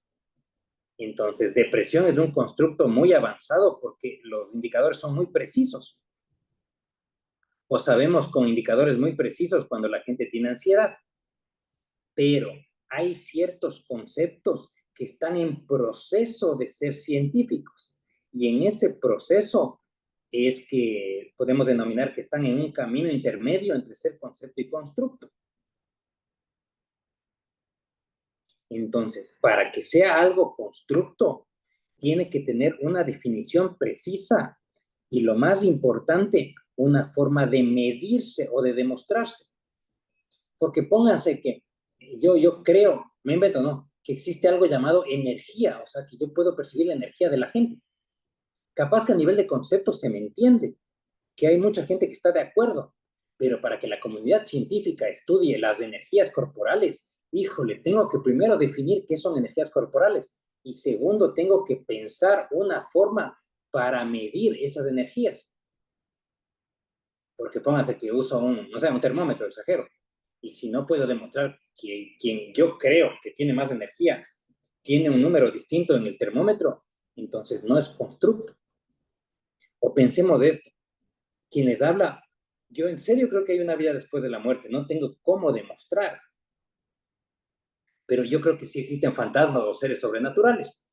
Entonces, depresión es un constructo muy avanzado porque los indicadores son muy precisos. O sabemos con indicadores muy precisos cuando la gente tiene ansiedad. Pero hay ciertos conceptos que están en proceso de ser científicos. Y en ese proceso es que podemos denominar que están en un camino intermedio entre ser concepto y constructo. Entonces, para que sea algo constructo, tiene que tener una definición precisa y, lo más importante, una forma de medirse o de demostrarse. Porque pónganse que yo creo, me invento, ¿no? Que existe algo llamado energía, o sea, que yo puedo percibir la energía de la gente. Capaz que a nivel de concepto se me entiende, que hay mucha gente que está de acuerdo, pero para que la comunidad científica estudie las energías corporales, híjole, tengo que primero definir qué son energías corporales y segundo, tengo que pensar una forma para medir esas energías. Porque póngase que uso no sé, un termómetro, exagero. Y si no puedo demostrar que quien yo creo que tiene más energía tiene un número distinto en el termómetro, entonces no es constructo. O pensemos de esto. Quien les habla, yo en serio creo que hay una vida después de la muerte. No tengo cómo demostrar. Pero yo creo que sí existen fantasmas o seres sobrenaturales.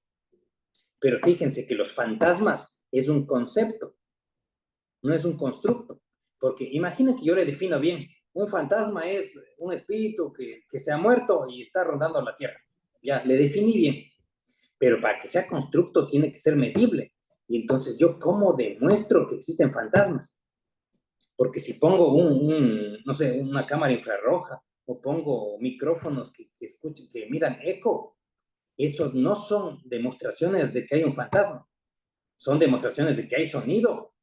Pero fíjense que los fantasmas es un concepto, no es un constructo. Porque imaginen que yo le defino bien. Un fantasma es un espíritu que se ha muerto y está rondando la tierra. Ya, le definí bien. Pero para que sea constructo tiene que ser medible. Y entonces, ¿yo cómo demuestro que existen fantasmas? Porque si pongo no sé, una cámara infrarroja o pongo micrófonos que escuchen, que midan eco, esos no son demostraciones de que hay un fantasma. Son demostraciones de que hay sonido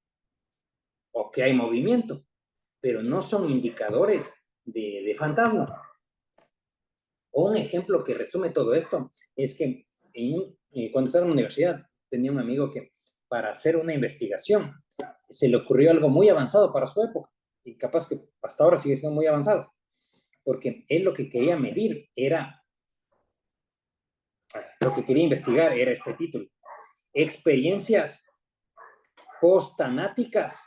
o que hay movimiento, pero no son indicadores de fantasma. O un ejemplo que resume todo esto es que cuando estaba en la universidad tenía un amigo que para hacer una investigación se le ocurrió algo muy avanzado para su época, y capaz que hasta ahora sigue siendo muy avanzado, porque él lo que quería medir era, lo que quería investigar era este título: experiencias postanáticas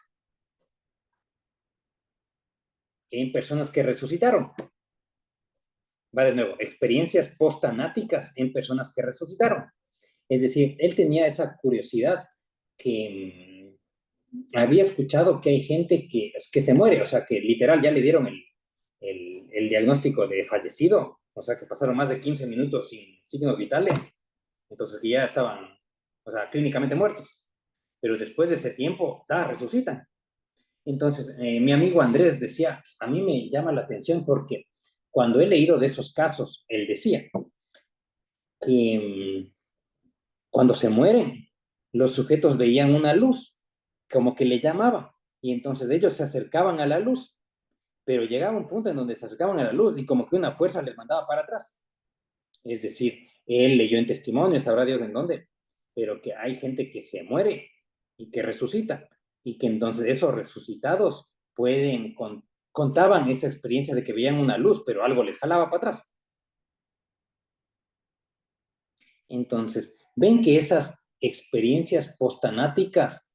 en personas que resucitaron. Va de nuevo, experiencias postanáticas en personas que resucitaron. Es decir, él tenía esa curiosidad que había escuchado que hay gente que se muere, o sea, que literal ya le dieron el diagnóstico de fallecido, o sea, que pasaron más de 15 minutos sin signos vitales, entonces que ya estaban, o sea, clínicamente muertos, pero después de ese tiempo, resucitan. Entonces, mi amigo Andrés decía, a mí me llama la atención porque cuando he leído de esos casos, él decía que cuando se mueren, los sujetos veían una luz, como que le llamaba, y entonces ellos se acercaban a la luz, pero llegaba un punto en donde se acercaban a la luz y como que una fuerza les mandaba para atrás. Es decir, él leyó en testimonios, sabrá Dios en dónde, pero que hay gente que se muere y que resucita, y que entonces esos resucitados contaban esa experiencia de que veían una luz, pero algo les jalaba para atrás. Entonces, ven que esas experiencias postanáticas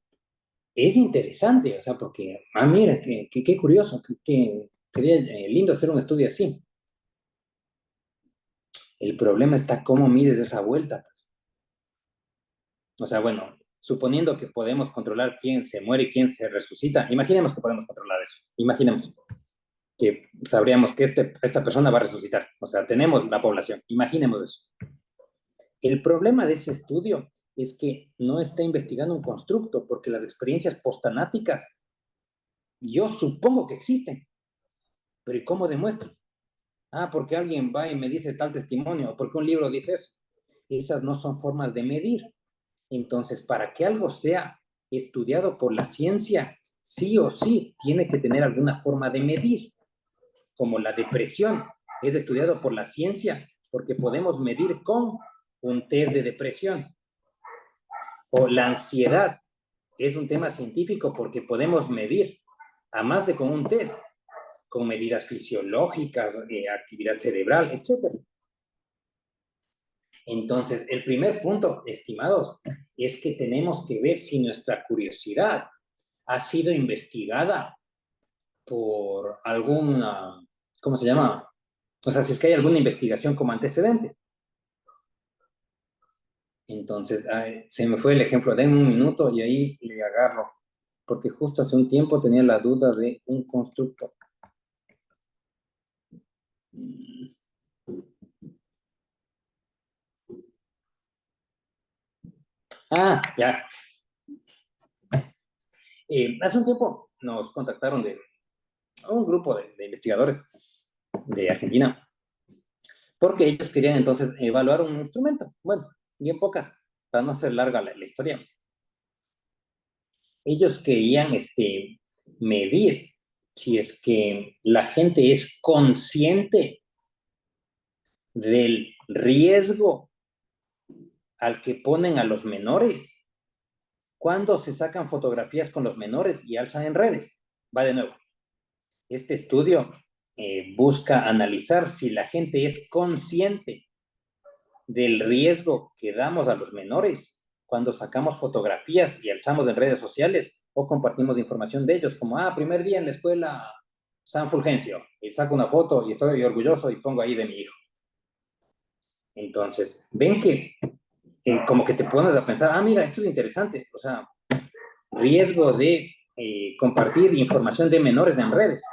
es interesante, o sea, porque, mira, qué curioso, que sería lindo hacer un estudio así. El problema está cómo mides esa vuelta. O sea, bueno, suponiendo que podemos controlar quién se muere y quién se resucita, imaginemos que podemos controlar eso. Imaginemos que sabríamos que esta persona va a resucitar. O sea, tenemos la población. Imaginemos eso. El problema de ese estudio es que no está investigando un constructo, porque las experiencias postanáticas, yo supongo que existen, pero ¿y cómo demuestro? Porque alguien va y me dice tal testimonio, o porque un libro dice eso. Esas no son formas de medir. Entonces, para que algo sea estudiado por la ciencia, sí o sí tiene que tener alguna forma de medir, como la depresión es estudiado por la ciencia porque podemos medir con un test de depresión, o la ansiedad es un tema científico porque podemos medir, a más de con un test, con medidas fisiológicas, actividad cerebral, etc. Entonces, el primer punto, estimados, es que tenemos que ver si nuestra curiosidad ha sido investigada por alguna, ¿cómo se llama? O sea, si es que hay alguna investigación como antecedente. Entonces, se me fue el ejemplo, denme un minuto y ahí le agarro, porque justo hace un tiempo tenía la duda de un constructo. Ya. Hace un tiempo nos contactaron de un grupo de investigadores de Argentina, porque ellos querían entonces evaluar un instrumento. Bueno, y en pocas, para no hacer larga la historia, ellos querían medir si es que la gente es consciente del riesgo al que ponen a los menores cuando se sacan fotografías con los menores y alzan en redes. Va de nuevo. Este estudio busca analizar si la gente es consciente del riesgo que damos a los menores cuando sacamos fotografías y alzamos en redes sociales o compartimos información de ellos, como, primer día en la escuela San Fulgencio, y saco una foto y estoy orgulloso y pongo ahí de mi hijo. Entonces, ven que como que te pones a pensar, mira, esto es interesante, o sea, riesgo de compartir información de menores en redes.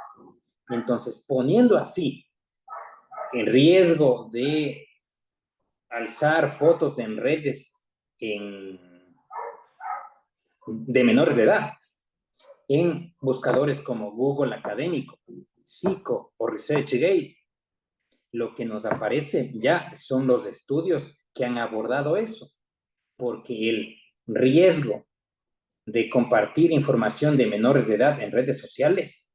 Entonces, poniendo así el riesgo de alzar fotos en redes de menores de edad, en buscadores como Google Académico, Psycho o ResearchGate, lo que nos aparece ya son los estudios que han abordado eso, porque el riesgo de compartir información de menores de edad en redes sociales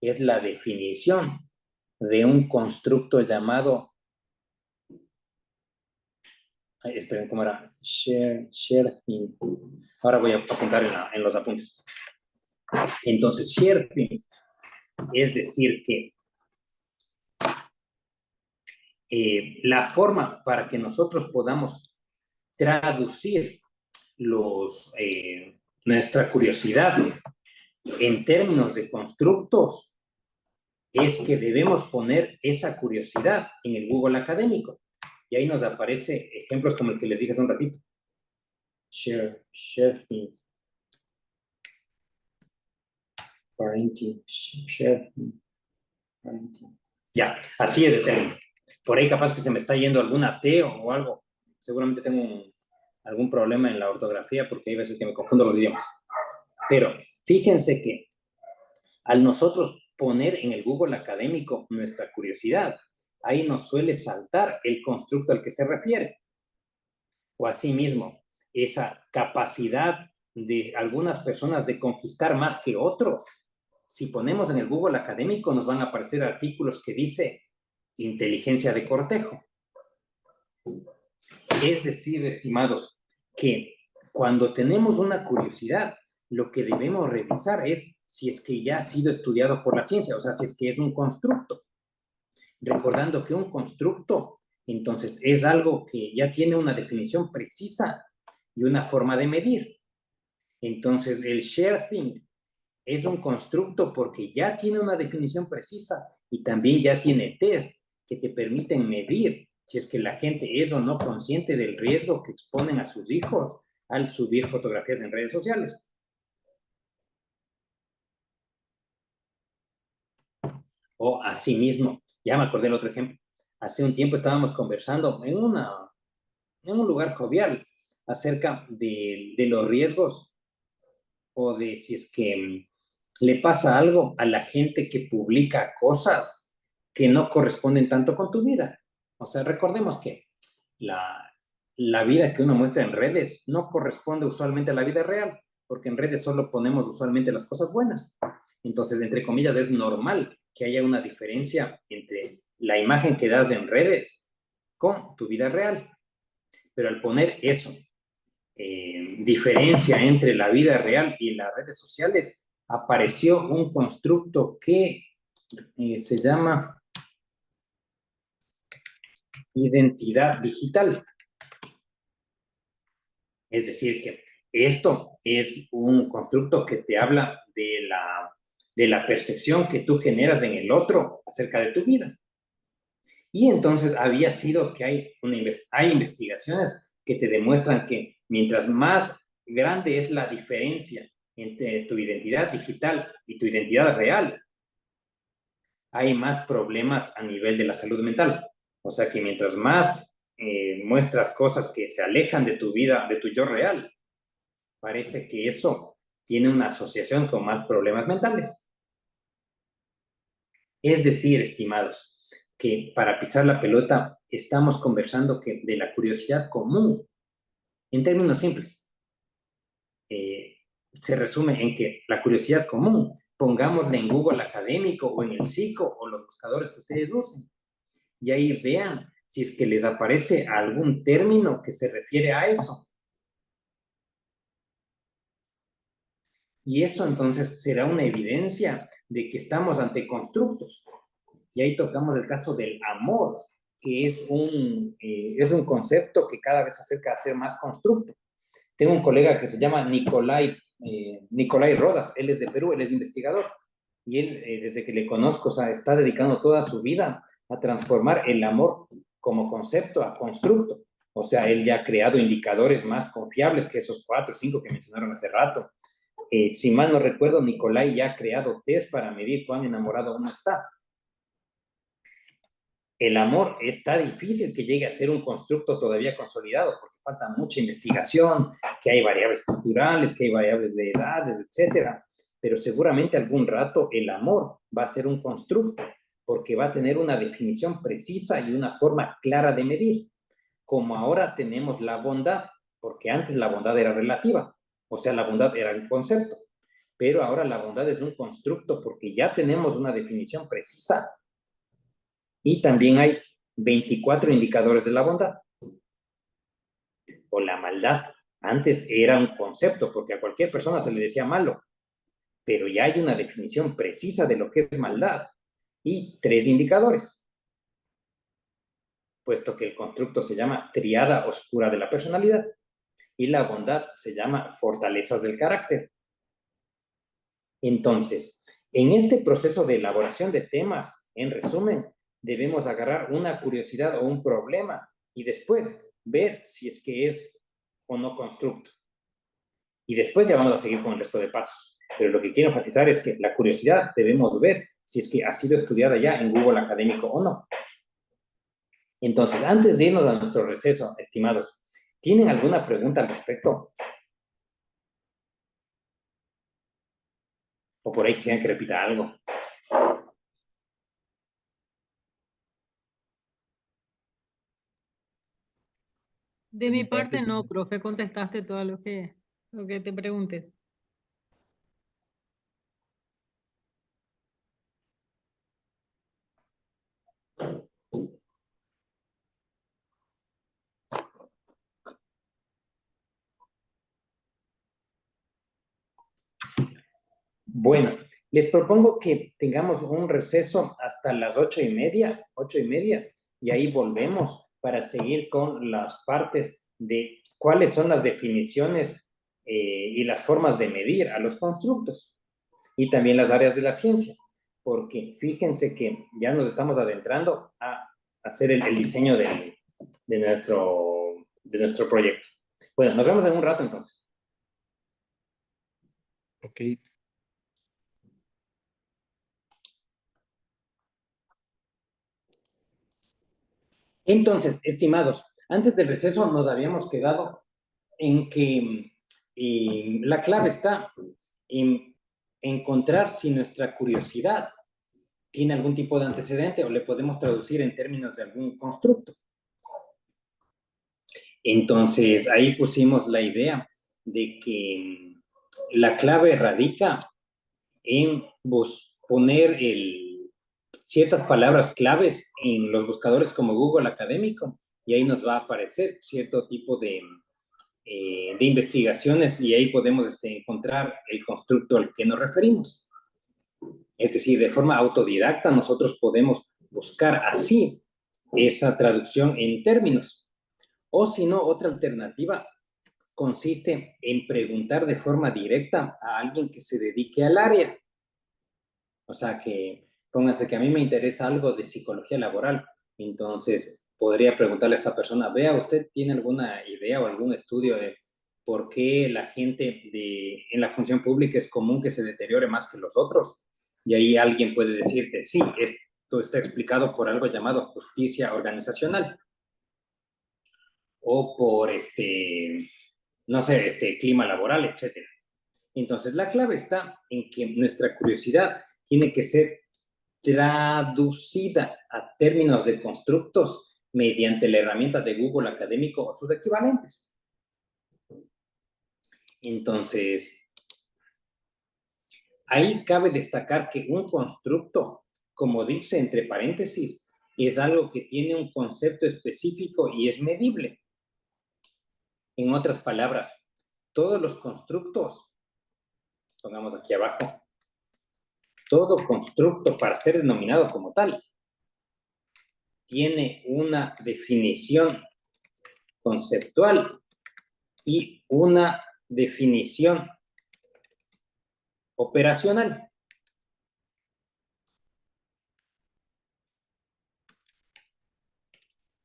es la definición de un constructo llamado Ay, esperen, ¿cómo era? Share thing. Ahora voy a apuntar en los apuntes. Entonces, share thing es decir que la forma para que nosotros podamos traducir nuestra curiosidad en términos de constructos es que debemos poner esa curiosidad en el Google académico. Y ahí nos aparece ejemplos como el que les dije hace un ratito. Share thing. Parenting. Share thing. Parenting. Ya, así es de término. Por ahí capaz que se me está yendo alguna T o algo. Seguramente tengo algún problema en la ortografía porque hay veces que me confundo los idiomas. Pero fíjense que al nosotros poner en el Google académico nuestra curiosidad, ahí nos suele saltar el constructo al que se refiere. O asimismo, esa capacidad de algunas personas de conquistar más que otros. Si ponemos en el Google académico, nos van a aparecer artículos que dice inteligencia de cortejo. Es decir, estimados, que cuando tenemos una curiosidad, lo que debemos revisar es si es que ya ha sido estudiado por la ciencia, o sea, si es que es un constructo. Recordando que un constructo, entonces, es algo que ya tiene una definición precisa y una forma de medir. Entonces, el share thing es un constructo porque ya tiene una definición precisa y también ya tiene test que te permiten medir si es que la gente es o no consciente del riesgo que exponen a sus hijos al subir fotografías en redes sociales. O asimismo, ya me acordé del otro ejemplo. Hace un tiempo estábamos conversando en un lugar jovial acerca de los riesgos o de si es que le pasa algo a la gente que publica cosas que no corresponden tanto con tu vida. O sea, recordemos que la vida que uno muestra en redes no corresponde usualmente a la vida real, porque en redes solo ponemos usualmente las cosas buenas. Entonces, entre comillas, es normal que haya una diferencia entre la imagen que das en redes con tu vida real. Pero al poner eso, diferencia entre la vida real y las redes sociales, apareció un constructo que se llama identidad digital. Es decir, que esto es un constructo que te habla de la percepción que tú generas en el otro acerca de tu vida. Y entonces había sido que hay investigaciones que te demuestran que mientras más grande es la diferencia entre tu identidad digital y tu identidad real, hay más problemas a nivel de la salud mental. O sea que mientras más muestras cosas que se alejan de tu vida, de tu yo real, parece que eso tiene una asociación con más problemas mentales. Es decir, estimados, que para pisar la pelota estamos conversando de la curiosidad común, en términos simples. Se resume en que la curiosidad común, pongámosle en Google académico o en el psico o los buscadores que ustedes usen, y ahí vean si es que les aparece algún término que se refiere a eso. Y eso entonces será una evidencia de que estamos ante constructos. Y ahí tocamos el caso del amor, que es un concepto que cada vez se acerca a ser más constructo. Tengo un colega que se llama Nicolai Rodas, él es de Perú, él es investigador, y él, desde que le conozco, o sea, está dedicando toda su vida a transformar el amor como concepto a constructo. O sea, él ya ha creado indicadores más confiables que esos 4 o 5 que mencionaron hace rato. Si mal no recuerdo, Nicolai ya ha creado test para medir cuán enamorado uno está. El amor está difícil que llegue a ser un constructo todavía consolidado, porque falta mucha investigación, que hay variables culturales, que hay variables de edades, etcétera. Pero seguramente algún rato el amor va a ser un constructo, porque va a tener una definición precisa y una forma clara de medir. Como ahora tenemos la bondad, porque antes la bondad era relativa, o sea, la bondad era un concepto, pero ahora la bondad es un constructo porque ya tenemos una definición precisa. Y también hay 24 indicadores de la bondad. o la maldad. Antes era un concepto, porque a cualquier persona se le decía malo, pero ya hay una definición precisa de lo que es maldad y 3 indicadores, puesto que el constructo se llama triada oscura de la personalidad y la bondad se llama fortalezas del carácter. Entonces, en este proceso de elaboración de temas, en resumen, debemos agarrar una curiosidad o un problema y después ver si es que es o no constructo. Y después ya vamos a seguir con el resto de pasos. Pero lo que quiero enfatizar es que la curiosidad debemos ver si es que ha sido estudiada ya en Google Académico o no. Entonces, antes de irnos a nuestro receso, estimados, ¿tienen alguna pregunta al respecto? O por ahí quisieran que repita algo. De mi parte no, profe, contestaste todo lo que te pregunté. Bueno, les propongo que tengamos un receso hasta las 8:30, y ahí volvemos para seguir con las partes de cuáles son las definiciones y las formas de medir a los constructos y también las áreas de la ciencia, porque fíjense que ya nos estamos adentrando a hacer el diseño de nuestro proyecto. Bueno, nos vemos en un rato entonces. Ok. Entonces, estimados, antes del receso nos habíamos quedado en que la clave está en encontrar si nuestra curiosidad tiene algún tipo de antecedente o le podemos traducir en términos de algún constructo. Entonces, ahí pusimos la idea de que la clave radica en poner ciertas palabras claves en los buscadores como Google Académico y ahí nos va a aparecer cierto tipo de investigaciones y ahí podemos encontrar el constructo al que nos referimos. Es decir, de forma autodidacta nosotros podemos buscar así esa traducción en términos. O si no, otra alternativa consiste en preguntar de forma directa a alguien que se dedique al área. O sea, que póngase que a mí me interesa algo de psicología laboral, entonces podría preguntarle a esta persona, vea, ¿usted tiene alguna idea o algún estudio de por qué la gente en la función pública es común que se deteriore más que los otros? Y ahí alguien puede decirte, sí, esto está explicado por algo llamado justicia organizacional o por no sé, clima laboral, etcétera. Entonces, la clave está en que nuestra curiosidad tiene que ser traducida a términos de constructos mediante la herramienta de Google Académico o sus equivalentes. Entonces, ahí cabe destacar que un constructo, como dice entre paréntesis, es algo que tiene un concepto específico y es medible. En otras palabras, todos los constructos, pongamos aquí abajo, todo constructo para ser denominado como tal tiene una definición conceptual y una definición operacional.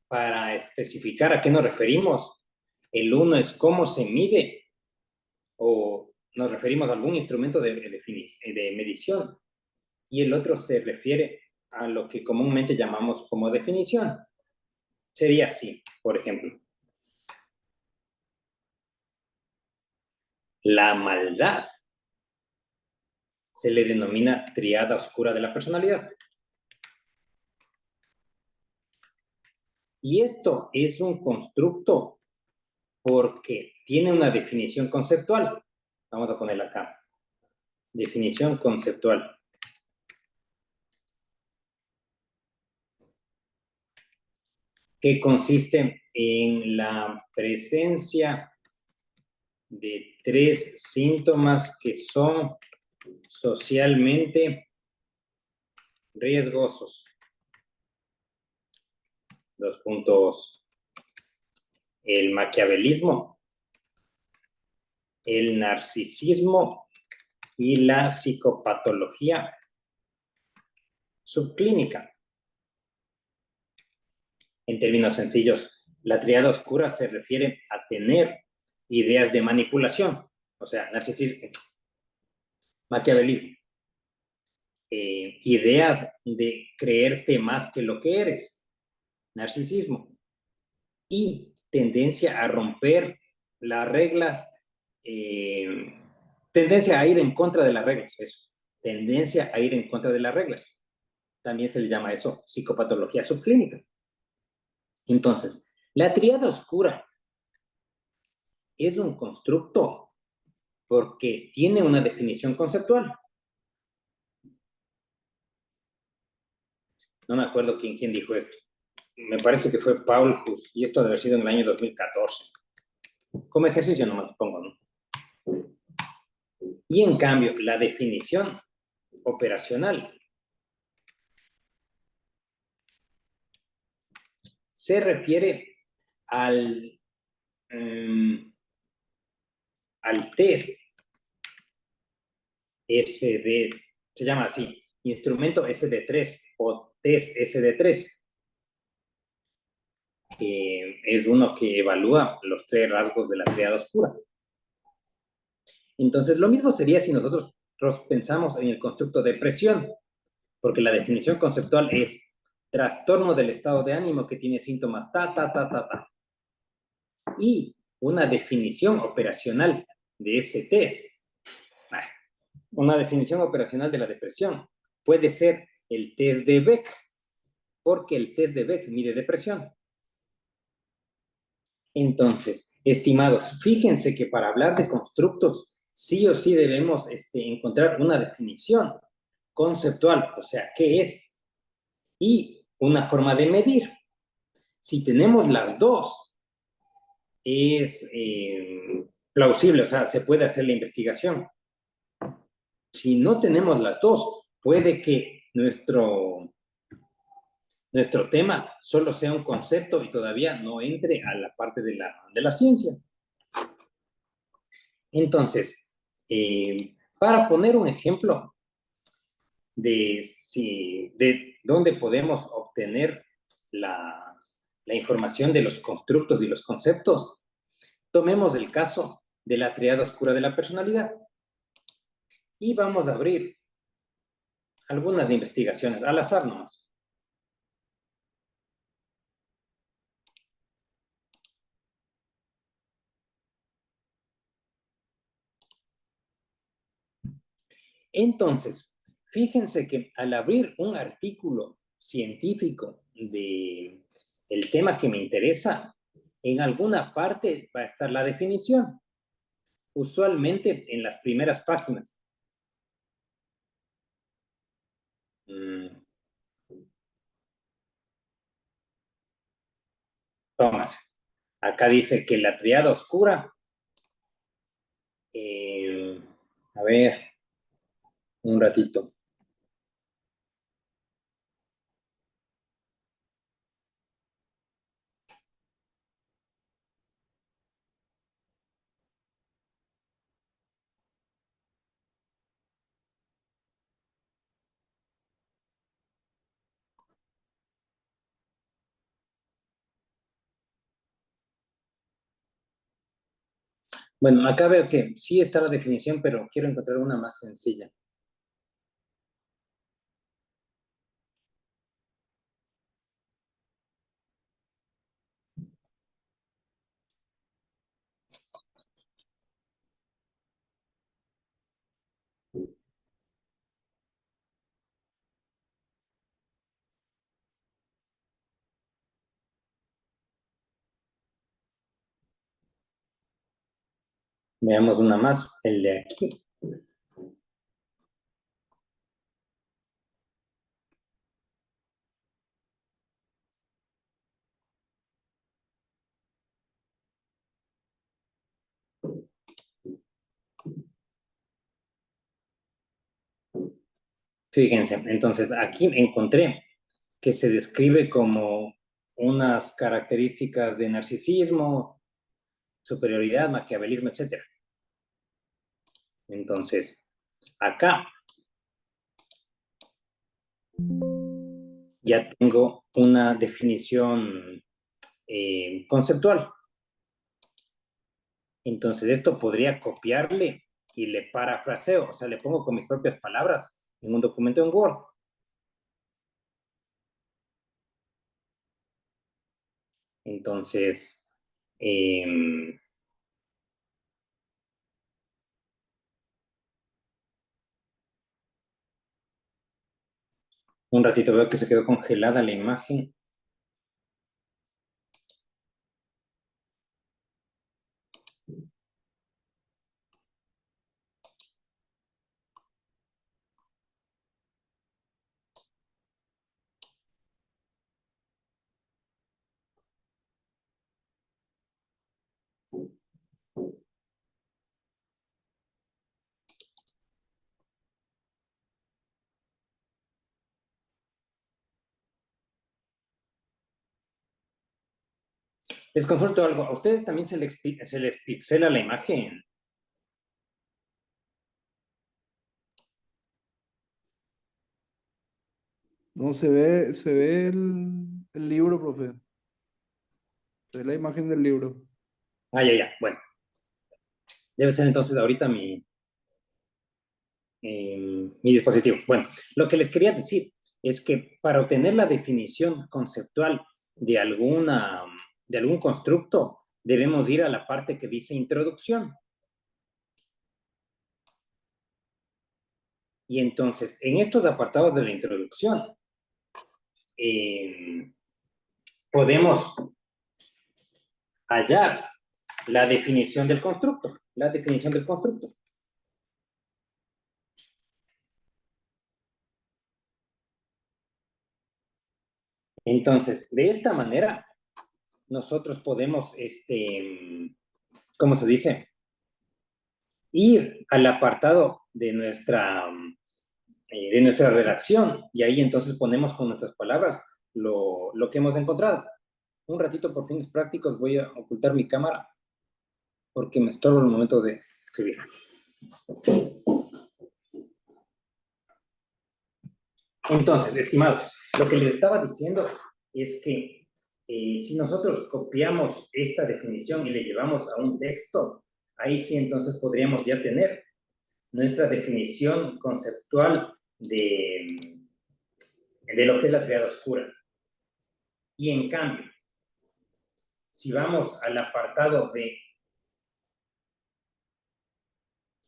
Para especificar a qué nos referimos, el uno es cómo se mide o nos referimos a algún instrumento de medición y el otro se refiere a lo que comúnmente llamamos como definición. Sería así, por ejemplo. La maldad se le denomina triada oscura de la personalidad. Y esto es un constructo porque tiene una definición conceptual. Vamos a ponerla acá. Definición conceptual. que consiste en la presencia de 3 síntomas que son socialmente riesgosos. 2 puntos. El maquiavelismo, el narcisismo y la psicopatología subclínica. En términos sencillos, la tríada oscura se refiere a tener ideas de manipulación, o sea, narcisismo, maquiavelismo, ideas de creerte más que lo que eres, narcisismo, y tendencia a romper las reglas, tendencia a ir en contra de las reglas, eso, tendencia a ir en contra de las reglas. También se le llama eso psicopatología subclínica. Entonces, la tríada oscura es un constructo porque tiene una definición conceptual. No me acuerdo quién dijo esto. Me parece que fue Paul Hus, y esto debe haber sido en el año 2014. Como ejercicio nomás pongo, ¿no? Y en cambio, la definición operacional se refiere al, al test SD, se llama así, instrumento SD3 o test SD3. Es uno que evalúa los 3 rasgos de la tríada oscura. Entonces, lo mismo sería si nosotros pensamos en el constructo de depresión, porque la definición conceptual es trastorno del estado de ánimo que tiene síntomas ta. Y una definición operacional de ese test, una definición operacional de la depresión puede ser el test de Beck, porque el test de Beck mide depresión. Entonces, estimados, fíjense que para hablar de constructos, sí o sí debemos encontrar una definición conceptual, o sea, ¿qué es? Y una forma de medir. Si tenemos las dos, es plausible, o sea, se puede hacer la investigación. Si no tenemos las dos, puede que nuestro tema solo sea un concepto y todavía no entre a la parte de la ciencia. Entonces, para poner un ejemplo de dónde podemos obtener la información de los constructos y los conceptos, tomemos el caso de la tríada oscura de la personalidad y vamos a abrir algunas investigaciones al azar nomás. Entonces, fíjense que al abrir un artículo científico de el tema que me interesa, en alguna parte va a estar la definición, usualmente en las primeras páginas. Tómase. Acá dice que la triada oscura, a ver, un ratito. Bueno, acá veo que sí está la definición, pero quiero encontrar una más sencilla. Veamos una más, el de aquí. Fíjense, entonces aquí encontré que se describe como unas características de narcisismo, superioridad, maquiavelismo, etc. Entonces, acá ya tengo una definición conceptual. Entonces, esto podría copiarle y le parafraseo, o sea, le pongo con mis propias palabras en un documento en Word. Entonces, un ratito veo que se quedó congelada la imagen. Les consulto algo. ¿A ustedes también se les pixela la imagen? No, se ve el libro, profe. Se ve la imagen del libro. Ah, ya. Bueno, debe ser entonces ahorita mi dispositivo. Bueno, lo que les quería decir es que para obtener la definición conceptual de algún constructo, debemos ir a la parte que dice introducción. Y entonces, en estos apartados de la introducción, podemos hallar la definición del constructo. La definición del constructo. Entonces, de esta manera, nosotros podemos, ¿cómo se dice? Ir al apartado de nuestra redacción y ahí entonces ponemos con nuestras palabras lo que hemos encontrado. Un ratito por fines prácticos voy a ocultar mi cámara porque me estorbo en el momento de escribir. Entonces, estimados, lo que les estaba diciendo es que si nosotros copiamos esta definición y le llevamos a un texto, ahí sí entonces podríamos ya tener nuestra definición conceptual de lo que es la triada oscura. Y en cambio, si vamos al apartado de...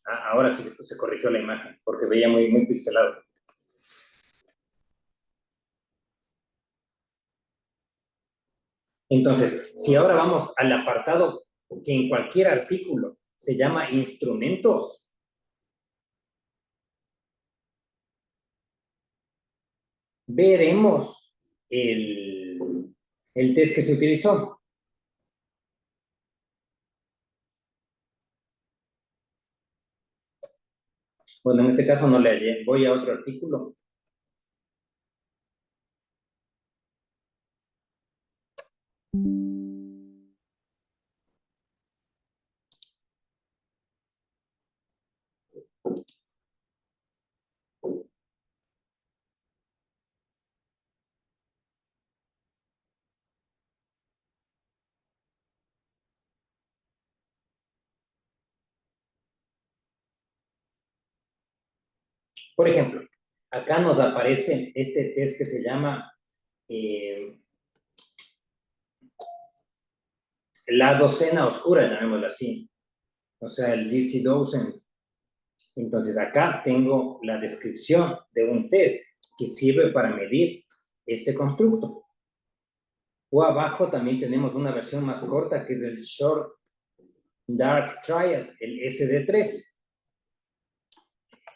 ahora sí se corrigió la imagen, porque veía muy pixelado. Entonces, si ahora vamos al apartado que en cualquier artículo se llama instrumentos, veremos el test que se utilizó. Bueno, en este caso no le hallé. Voy a otro artículo. Por ejemplo, acá nos aparece este test que se llama la docena oscura, llamémoslo así. O sea, el Dirty Dozen. Entonces, acá tengo la descripción de un test que sirve para medir este constructo. O abajo también tenemos una versión más corta que es el Short Dark Triad, el SD3.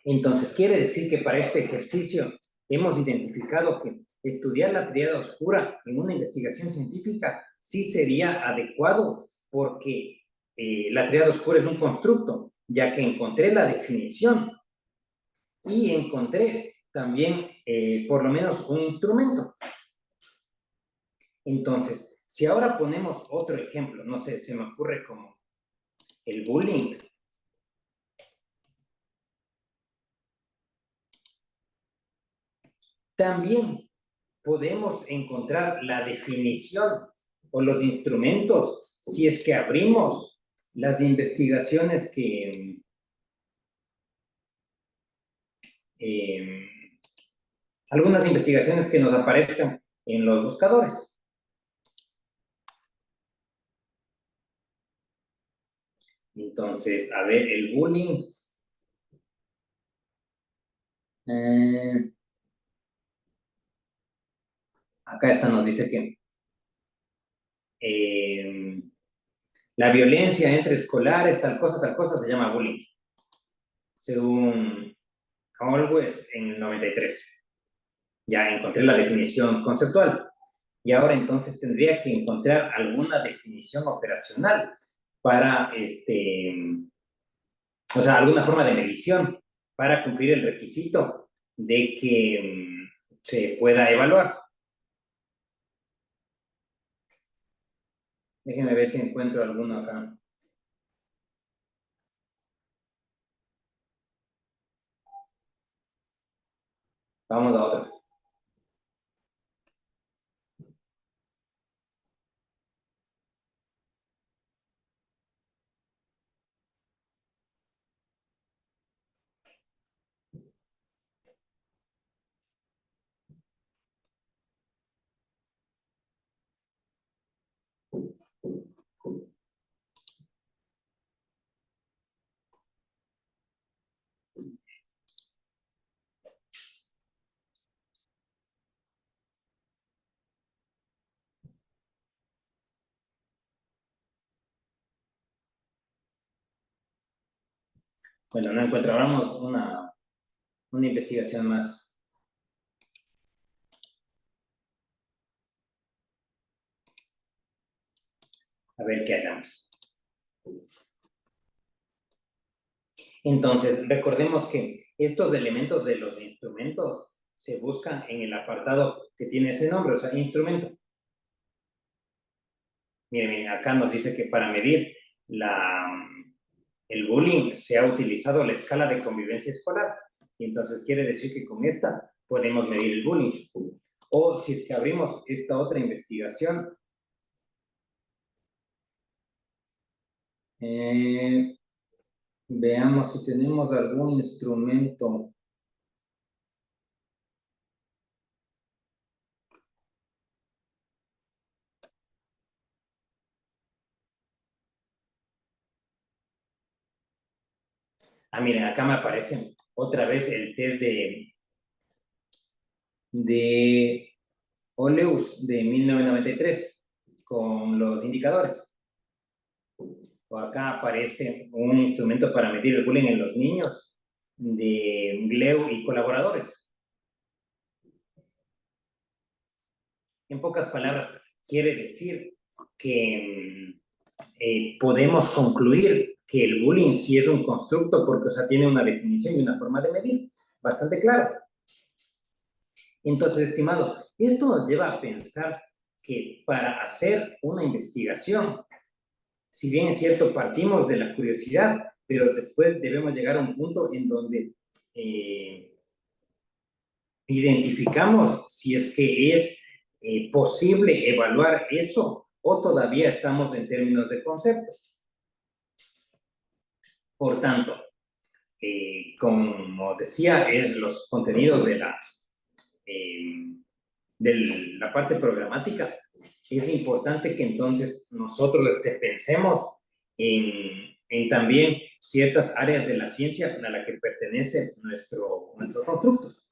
Entonces, quiere decir que para este ejercicio hemos identificado que estudiar la triada oscura en una investigación científica sí sería adecuado porque la triada oscura es un constructo, ya que encontré la definición y encontré también por lo menos un instrumento. Entonces, si ahora ponemos otro ejemplo, no sé, se me ocurre como el bullying. También podemos encontrar la definición o los instrumentos si es que abrimos las investigaciones que algunas investigaciones que nos aparezcan en los buscadores. Entonces, a ver, el bullying. Acá esta nos dice que la violencia entre escolares, tal cosa, se llama bullying. Según Always en el 93. Ya encontré la definición conceptual. Y ahora entonces tendría que encontrar alguna definición operacional para, o sea, alguna forma de medición para cumplir el requisito de que se pueda evaluar. Déjenme ver si encuentro alguno acá. Vamos a otro. Bueno, no encuentro. Hagamos una investigación más. A ver qué hagamos. Entonces, recordemos que estos elementos de los instrumentos se buscan en el apartado que tiene ese nombre, o sea, instrumento. Miren, acá nos dice que para medir el bullying se ha utilizado la escala de convivencia escolar. Y entonces quiere decir que con esta podemos medir el bullying. O si es que abrimos esta otra investigación, veamos si tenemos algún instrumento. Miren, acá me aparece otra vez el test de Oleus de 1993 con los indicadores. O acá aparece un instrumento para medir el bullying en los niños de Gleu y colaboradores. En pocas palabras, quiere decir que podemos concluir que el bullying sí es un constructo porque, o sea, tiene una definición y una forma de medir bastante clara. Entonces, estimados, esto nos lleva a pensar que para hacer una investigación, si bien es cierto, partimos de la curiosidad, pero después debemos llegar a un punto en donde identificamos si es que es posible evaluar eso o todavía estamos en términos de concepto. Por tanto, como decía, es los contenidos de la parte programática. Es importante que entonces nosotros pensemos en también ciertas áreas de la ciencia a la que pertenecen nuestros constructos.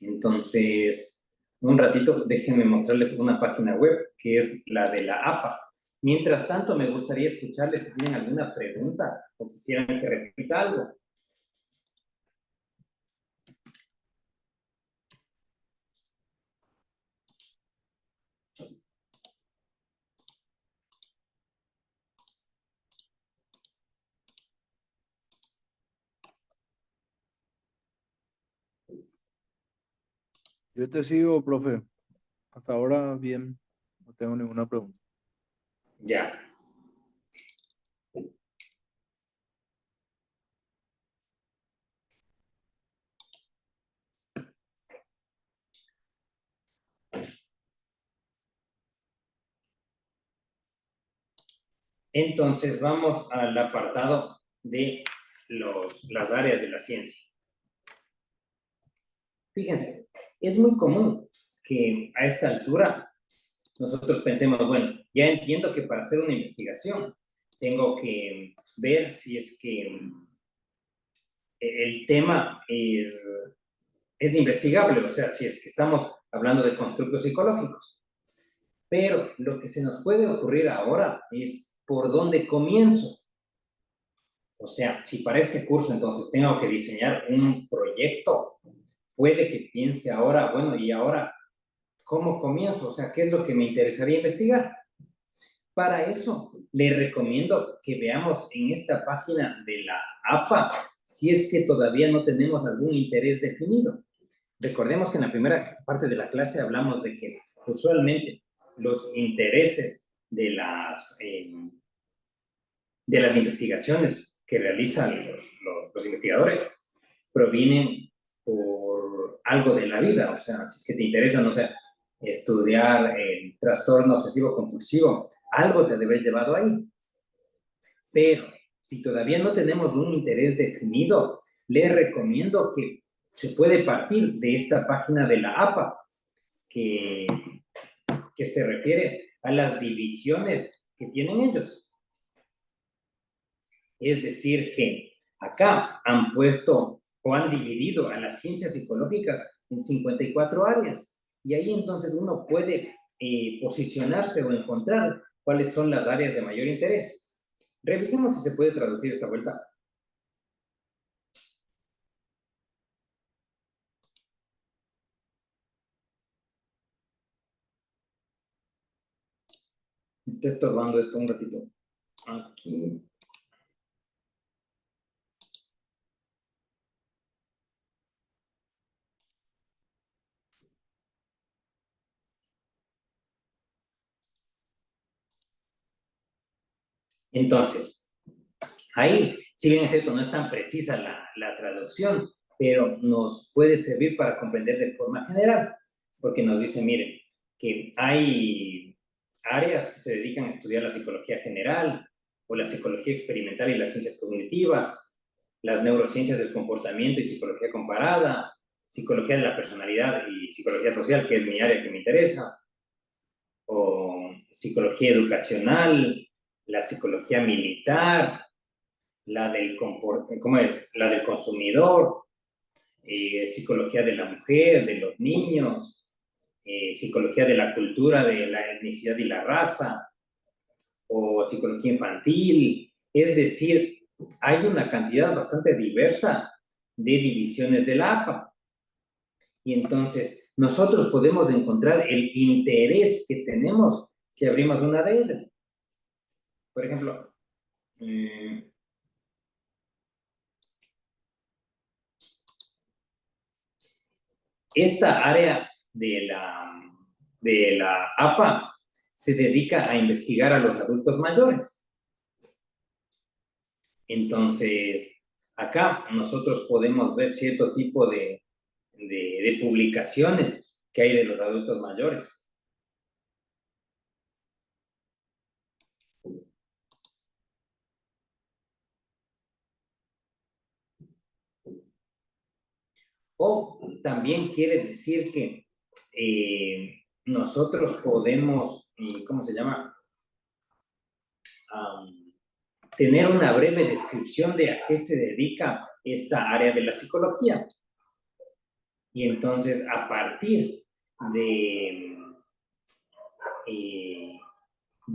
Entonces, un ratito, déjenme mostrarles una página web que es la de la APA. Mientras tanto, me gustaría escucharles si tienen alguna pregunta o quisieran que repita algo. Yo te sigo, profe. Hasta ahora bien, no tengo ninguna pregunta. Ya. Entonces vamos al apartado de las áreas de la ciencia. Fíjense, es muy común que a esta altura nosotros pensemos, bueno, ya entiendo que para hacer una investigación tengo que ver si es que el tema es investigable, o sea, si es que estamos hablando de constructos psicológicos. Pero lo que se nos puede ocurrir ahora es por dónde comienzo. O sea, si para este curso entonces tengo que diseñar un proyecto, puede que piense ahora, bueno, y ahora, ¿cómo comienzo? O sea, ¿qué es lo que me interesaría investigar? Para eso, le recomiendo que veamos en esta página de la APA si es que todavía no tenemos algún interés definido. Recordemos que en la primera parte de la clase hablamos de que usualmente los intereses de las investigaciones que realizan los investigadores provienen por algo de la vida. O sea, si es que te interesa, no sé, estudiar el trastorno obsesivo compulsivo, algo te debe haber llevado ahí. Pero si todavía no tenemos un interés definido, le recomiendo que se puede partir de esta página de la APA, que se refiere a las divisiones que tienen ellos. Es decir, que acá han puesto o han dividido a las ciencias psicológicas en 54 áreas. Y ahí entonces uno puede posicionarse o encontrar cuáles son las áreas de mayor interés. Revisemos si se puede traducir esta vuelta. Me está estorbando esto un ratito. Aquí. Entonces, ahí, si bien es cierto, no es tan precisa la traducción, pero nos puede servir para comprender de forma general, porque nos dice, miren, que hay áreas que se dedican a estudiar la psicología general, o la psicología experimental y las ciencias cognitivas, las neurociencias del comportamiento y psicología comparada, psicología de la personalidad y psicología social, que es mi área que me interesa, o psicología educacional, la psicología militar, ¿cómo es? La del consumidor, psicología de la mujer, de los niños, psicología de la cultura, de la etnicidad y la raza, o psicología infantil. Es decir, hay una cantidad bastante diversa de divisiones de la APA. Y entonces, nosotros podemos encontrar el interés que tenemos si abrimos una de ellas. Por ejemplo, esta área de la APA se dedica a investigar a los adultos mayores. Entonces, acá nosotros podemos ver cierto tipo de publicaciones que hay de los adultos mayores. O también quiere decir que nosotros podemos, ¿cómo se llama? Tener una breve descripción de a qué se dedica esta área de la psicología. Y entonces, a partir de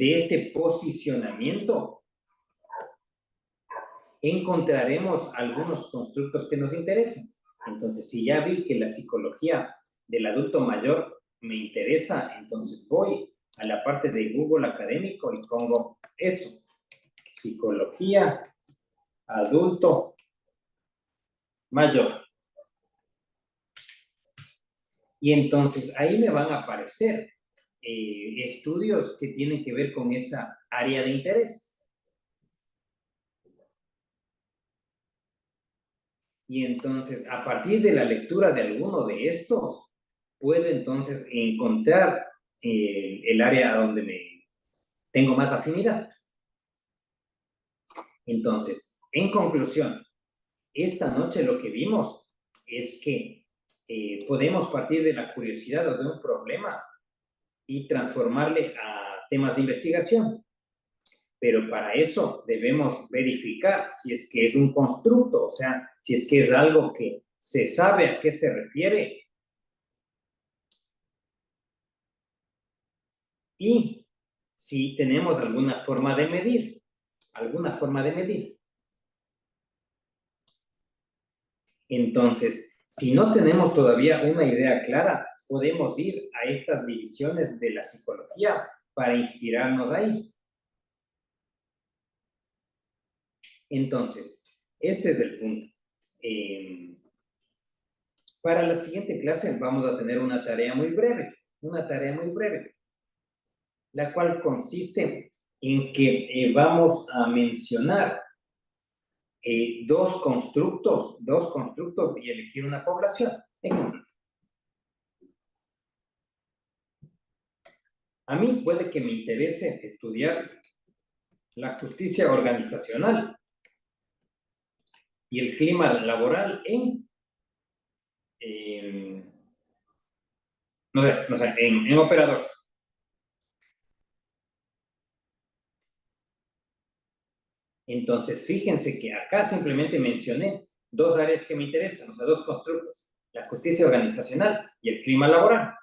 este posicionamiento, encontraremos algunos constructos que nos interesen. Entonces, si ya vi que la psicología del adulto mayor me interesa, entonces voy a la parte de Google académico y pongo eso, psicología adulto mayor. Y entonces ahí me van a aparecer estudios que tienen que ver con esa área de interés. Y entonces, a partir de la lectura de alguno de estos, puedo entonces encontrar el área donde me tengo más afinidad. Entonces, en conclusión, esta noche lo que vimos es que podemos partir de la curiosidad o de un problema y transformarle a temas de investigación. Pero para eso debemos verificar si es que es un constructo, o sea, si es que es algo que se sabe a qué se refiere y si tenemos alguna forma de medir, Entonces, si no tenemos todavía una idea clara, podemos ir a estas divisiones de la psicología para inspirarnos ahí. Entonces, este es el punto. Para la siguiente clase vamos a tener una tarea muy breve, la cual consiste en que vamos a mencionar dos constructos y elegir una población. Ejemplo. A mí puede que me interese estudiar la justicia organizacional y el clima laboral en operadores. Entonces, fíjense que acá simplemente mencioné dos áreas que me interesan, o sea, dos constructos, la justicia organizacional y el clima laboral.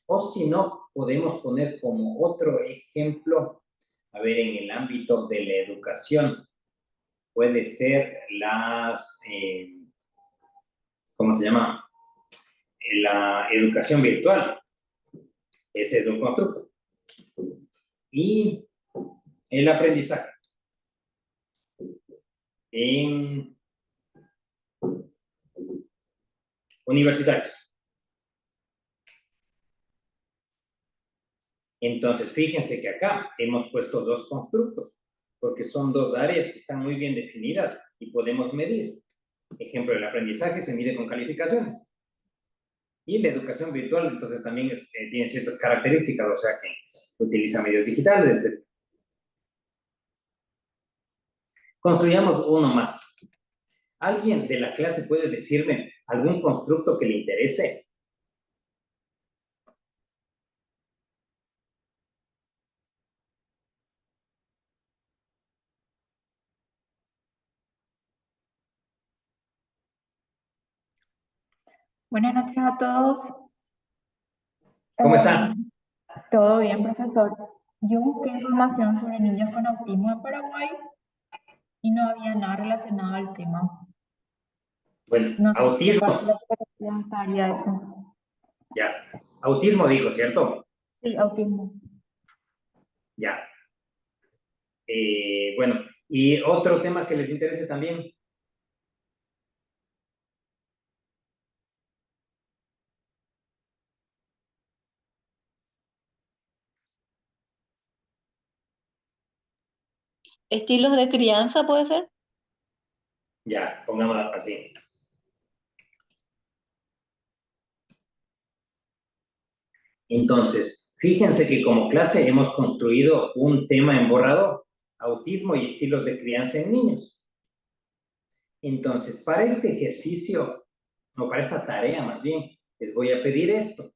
O si no, podemos poner como otro ejemplo, a ver, en el ámbito de la educación, puede ser ¿cómo se llama? La educación virtual. Ese es un constructo. Y el aprendizaje. En universitarios. Entonces, fíjense que acá hemos puesto dos constructos, porque son dos áreas que están muy bien definidas y podemos medir. Ejemplo, el aprendizaje se mide con calificaciones. Y la educación virtual, entonces, también tiene ciertas características, o sea, que utiliza medios digitales, etc. Construyamos uno más. ¿Alguien de la clase puede decirme algún constructo que le interese? Buenas noches a todos. ¿Cómo están? ¿Todo bien, profesor? Yo busqué información sobre niños con autismo en Paraguay y no había nada relacionado al tema. Bueno, No sé en qué autismo, parte de la población estaría eso. ya. Autismo dijo, ¿cierto? Sí, autismo. Ya. Bueno, y otro tema que les interese también. ¿Estilos de crianza puede ser? Ya, pongámoslo así. Entonces, fíjense que como clase hemos construido un tema en borrador, autismo y estilos de crianza en niños. Entonces, para este ejercicio, o para esta tarea más bien, les voy a pedir esto.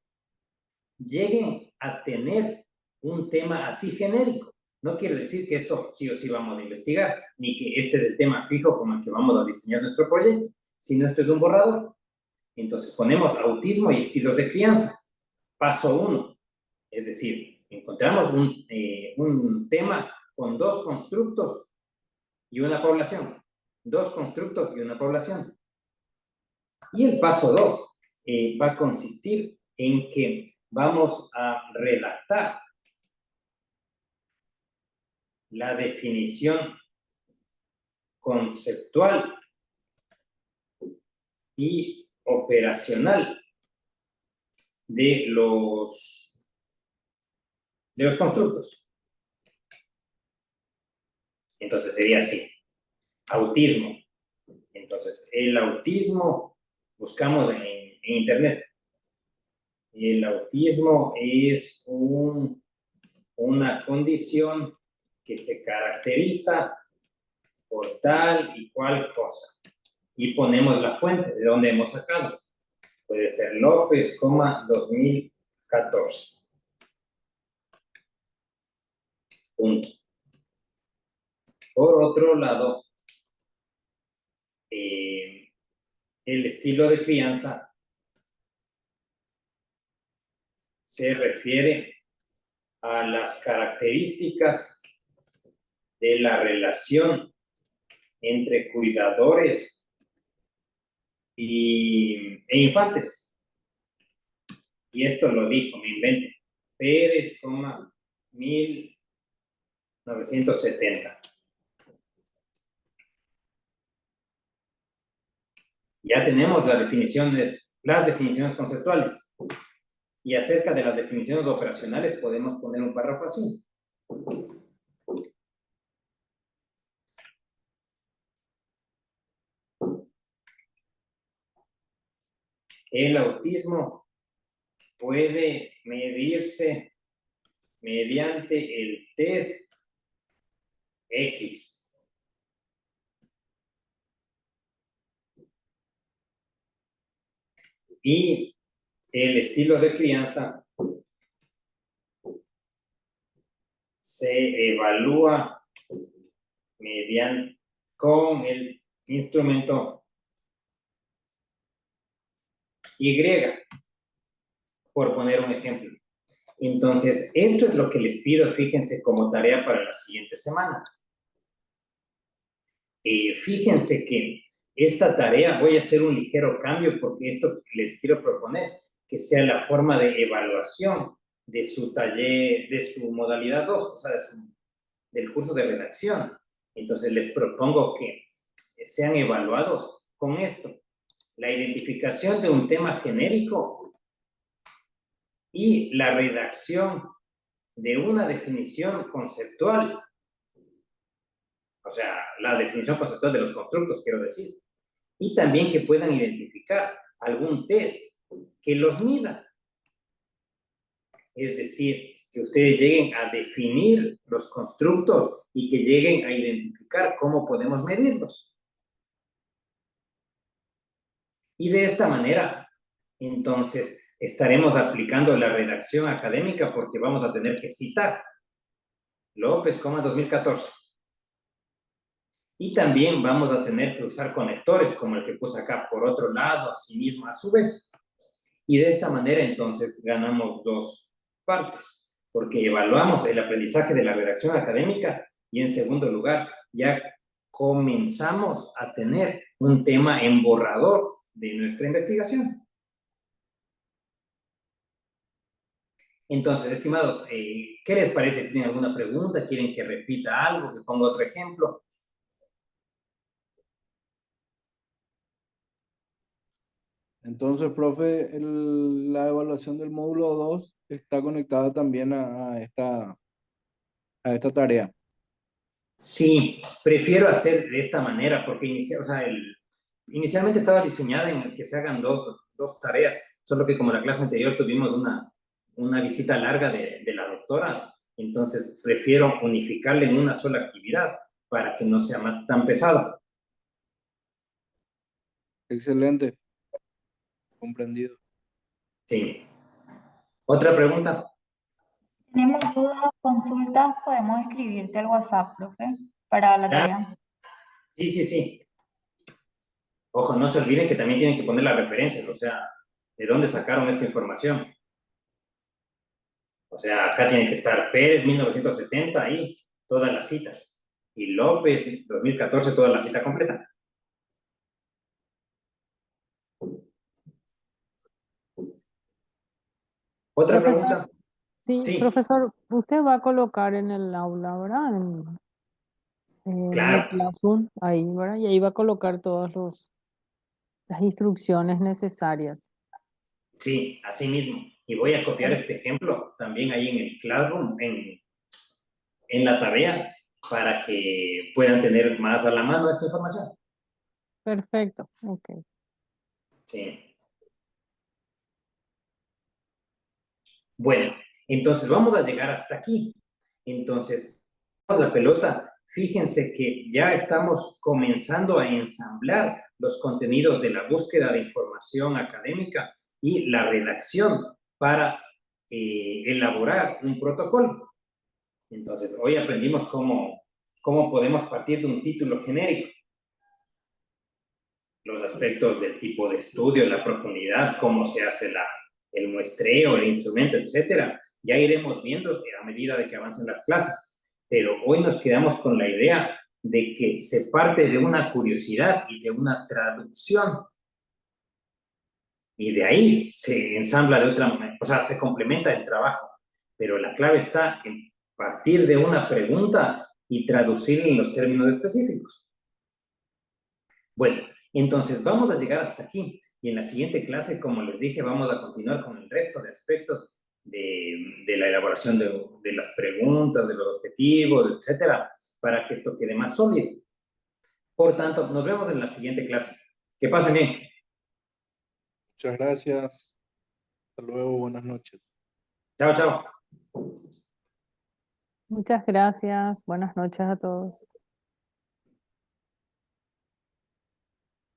Lleguen a tener un tema así genérico. No quiere decir que esto sí o sí vamos a investigar, ni que este es el tema fijo con el que vamos a diseñar nuestro proyecto, sino esto es un borrador. Entonces, ponemos autismo y estilos de crianza. Paso 1. Es decir, encontramos un tema con dos constructos y una población. Dos constructos y una población. Y el paso 2 va a consistir en que vamos a redactar la definición conceptual y operacional de los constructos. Entonces sería así. Autismo. Entonces, el autismo, buscamos en internet. El autismo es una condición que se caracteriza por tal y cual cosa. Y ponemos la fuente de donde hemos sacado. Puede ser López, 2014. Punto. Por otro lado, el estilo de crianza se refiere a las características de la relación entre cuidadores e infantes. Y esto lo dijo, me invento, Pérez, 1970. Ya tenemos las definiciones conceptuales. Y acerca de las definiciones operacionales podemos poner un párrafo así. El autismo puede medirse mediante el test X. Y el estilo de crianza se evalúa con el instrumento Y, por poner un ejemplo. Entonces, esto es lo que les pido, fíjense, como tarea para la siguiente semana. Fíjense que esta tarea voy a hacer un ligero cambio porque esto les quiero proponer que sea la forma de evaluación de su taller, de su modalidad 2, o sea, del curso de redacción. Entonces, les propongo que sean evaluados con esto. La identificación de un tema genérico y la redacción de una definición conceptual. O sea, la definición conceptual de los constructos, quiero decir. Y también que puedan identificar algún test que los mida. Es decir, que ustedes lleguen a definir los constructos y que lleguen a identificar cómo podemos medirlos. Y de esta manera, entonces, estaremos aplicando la redacción académica porque vamos a tener que citar López, 2014. Y también vamos a tener que usar conectores como el que puse acá por otro lado, asimismo a su vez. Y de esta manera, entonces, ganamos dos partes, porque evaluamos el aprendizaje de la redacción académica y, en segundo lugar, ya comenzamos a tener un tema en borrador de nuestra investigación. Entonces, estimados, ¿qué les parece? ¿Tienen alguna pregunta? ¿Quieren que repita algo? ¿Que ponga otro ejemplo? Entonces, profe, la evaluación del módulo 2 está conectada también a esta tarea. Sí, prefiero hacer de esta manera porque inicialmente estaba diseñada en que se hagan dos tareas, solo que como la clase anterior tuvimos una visita larga de la doctora, entonces prefiero unificarla en una sola actividad para que no sea tan pesado. Excelente. Comprendido. Sí. ¿Otra pregunta? Tenemos dudas o consultas, podemos escribirte al WhatsApp, profe, para la tarea. Sí. Ojo, no se olviden que también tienen que poner las referencias, o sea, ¿de dónde sacaron esta información? O sea, acá tiene que estar Pérez, 1970, ahí, todas las citas. Y López, 2014, toda la cita completa. ¿Otra Profesor, pregunta? sí, Sí, profesor, usted va a colocar en el aula, ¿verdad? En el claro. Classroom, ahí, ¿verdad? Y ahí va a colocar todos las instrucciones necesarias. Sí, así mismo. Y voy a copiar este ejemplo también ahí en el Classroom, en la tarea, para que puedan tener más a la mano esta información. Perfecto, ok. Sí. Bueno, entonces vamos a llegar hasta aquí. Entonces, la pelota, fíjense que ya estamos comenzando a ensamblar los contenidos de la búsqueda de información académica y la redacción para elaborar un protocolo. Entonces, hoy aprendimos cómo podemos partir de un título genérico, los aspectos del tipo de estudio, la profundidad, cómo se hace el muestreo, el instrumento, etcétera. Ya iremos viendo a medida de que avancen las clases. Pero hoy nos quedamos con la idea de que se parte de una curiosidad y de una traducción. Y de ahí se ensambla de otra manera, o sea, se complementa el trabajo. Pero la clave está en partir de una pregunta y traducirla en los términos específicos. Bueno, entonces vamos a llegar hasta aquí. Y en la siguiente clase, como les dije, vamos a continuar con el resto de aspectos de la elaboración de las preguntas, de los objetivos, etcétera, para que esto quede más sólido. Por tanto, nos vemos en la siguiente clase. Que pasen bien. Muchas gracias. Hasta luego, buenas noches. Chao, chao. Muchas gracias. Buenas noches a todos.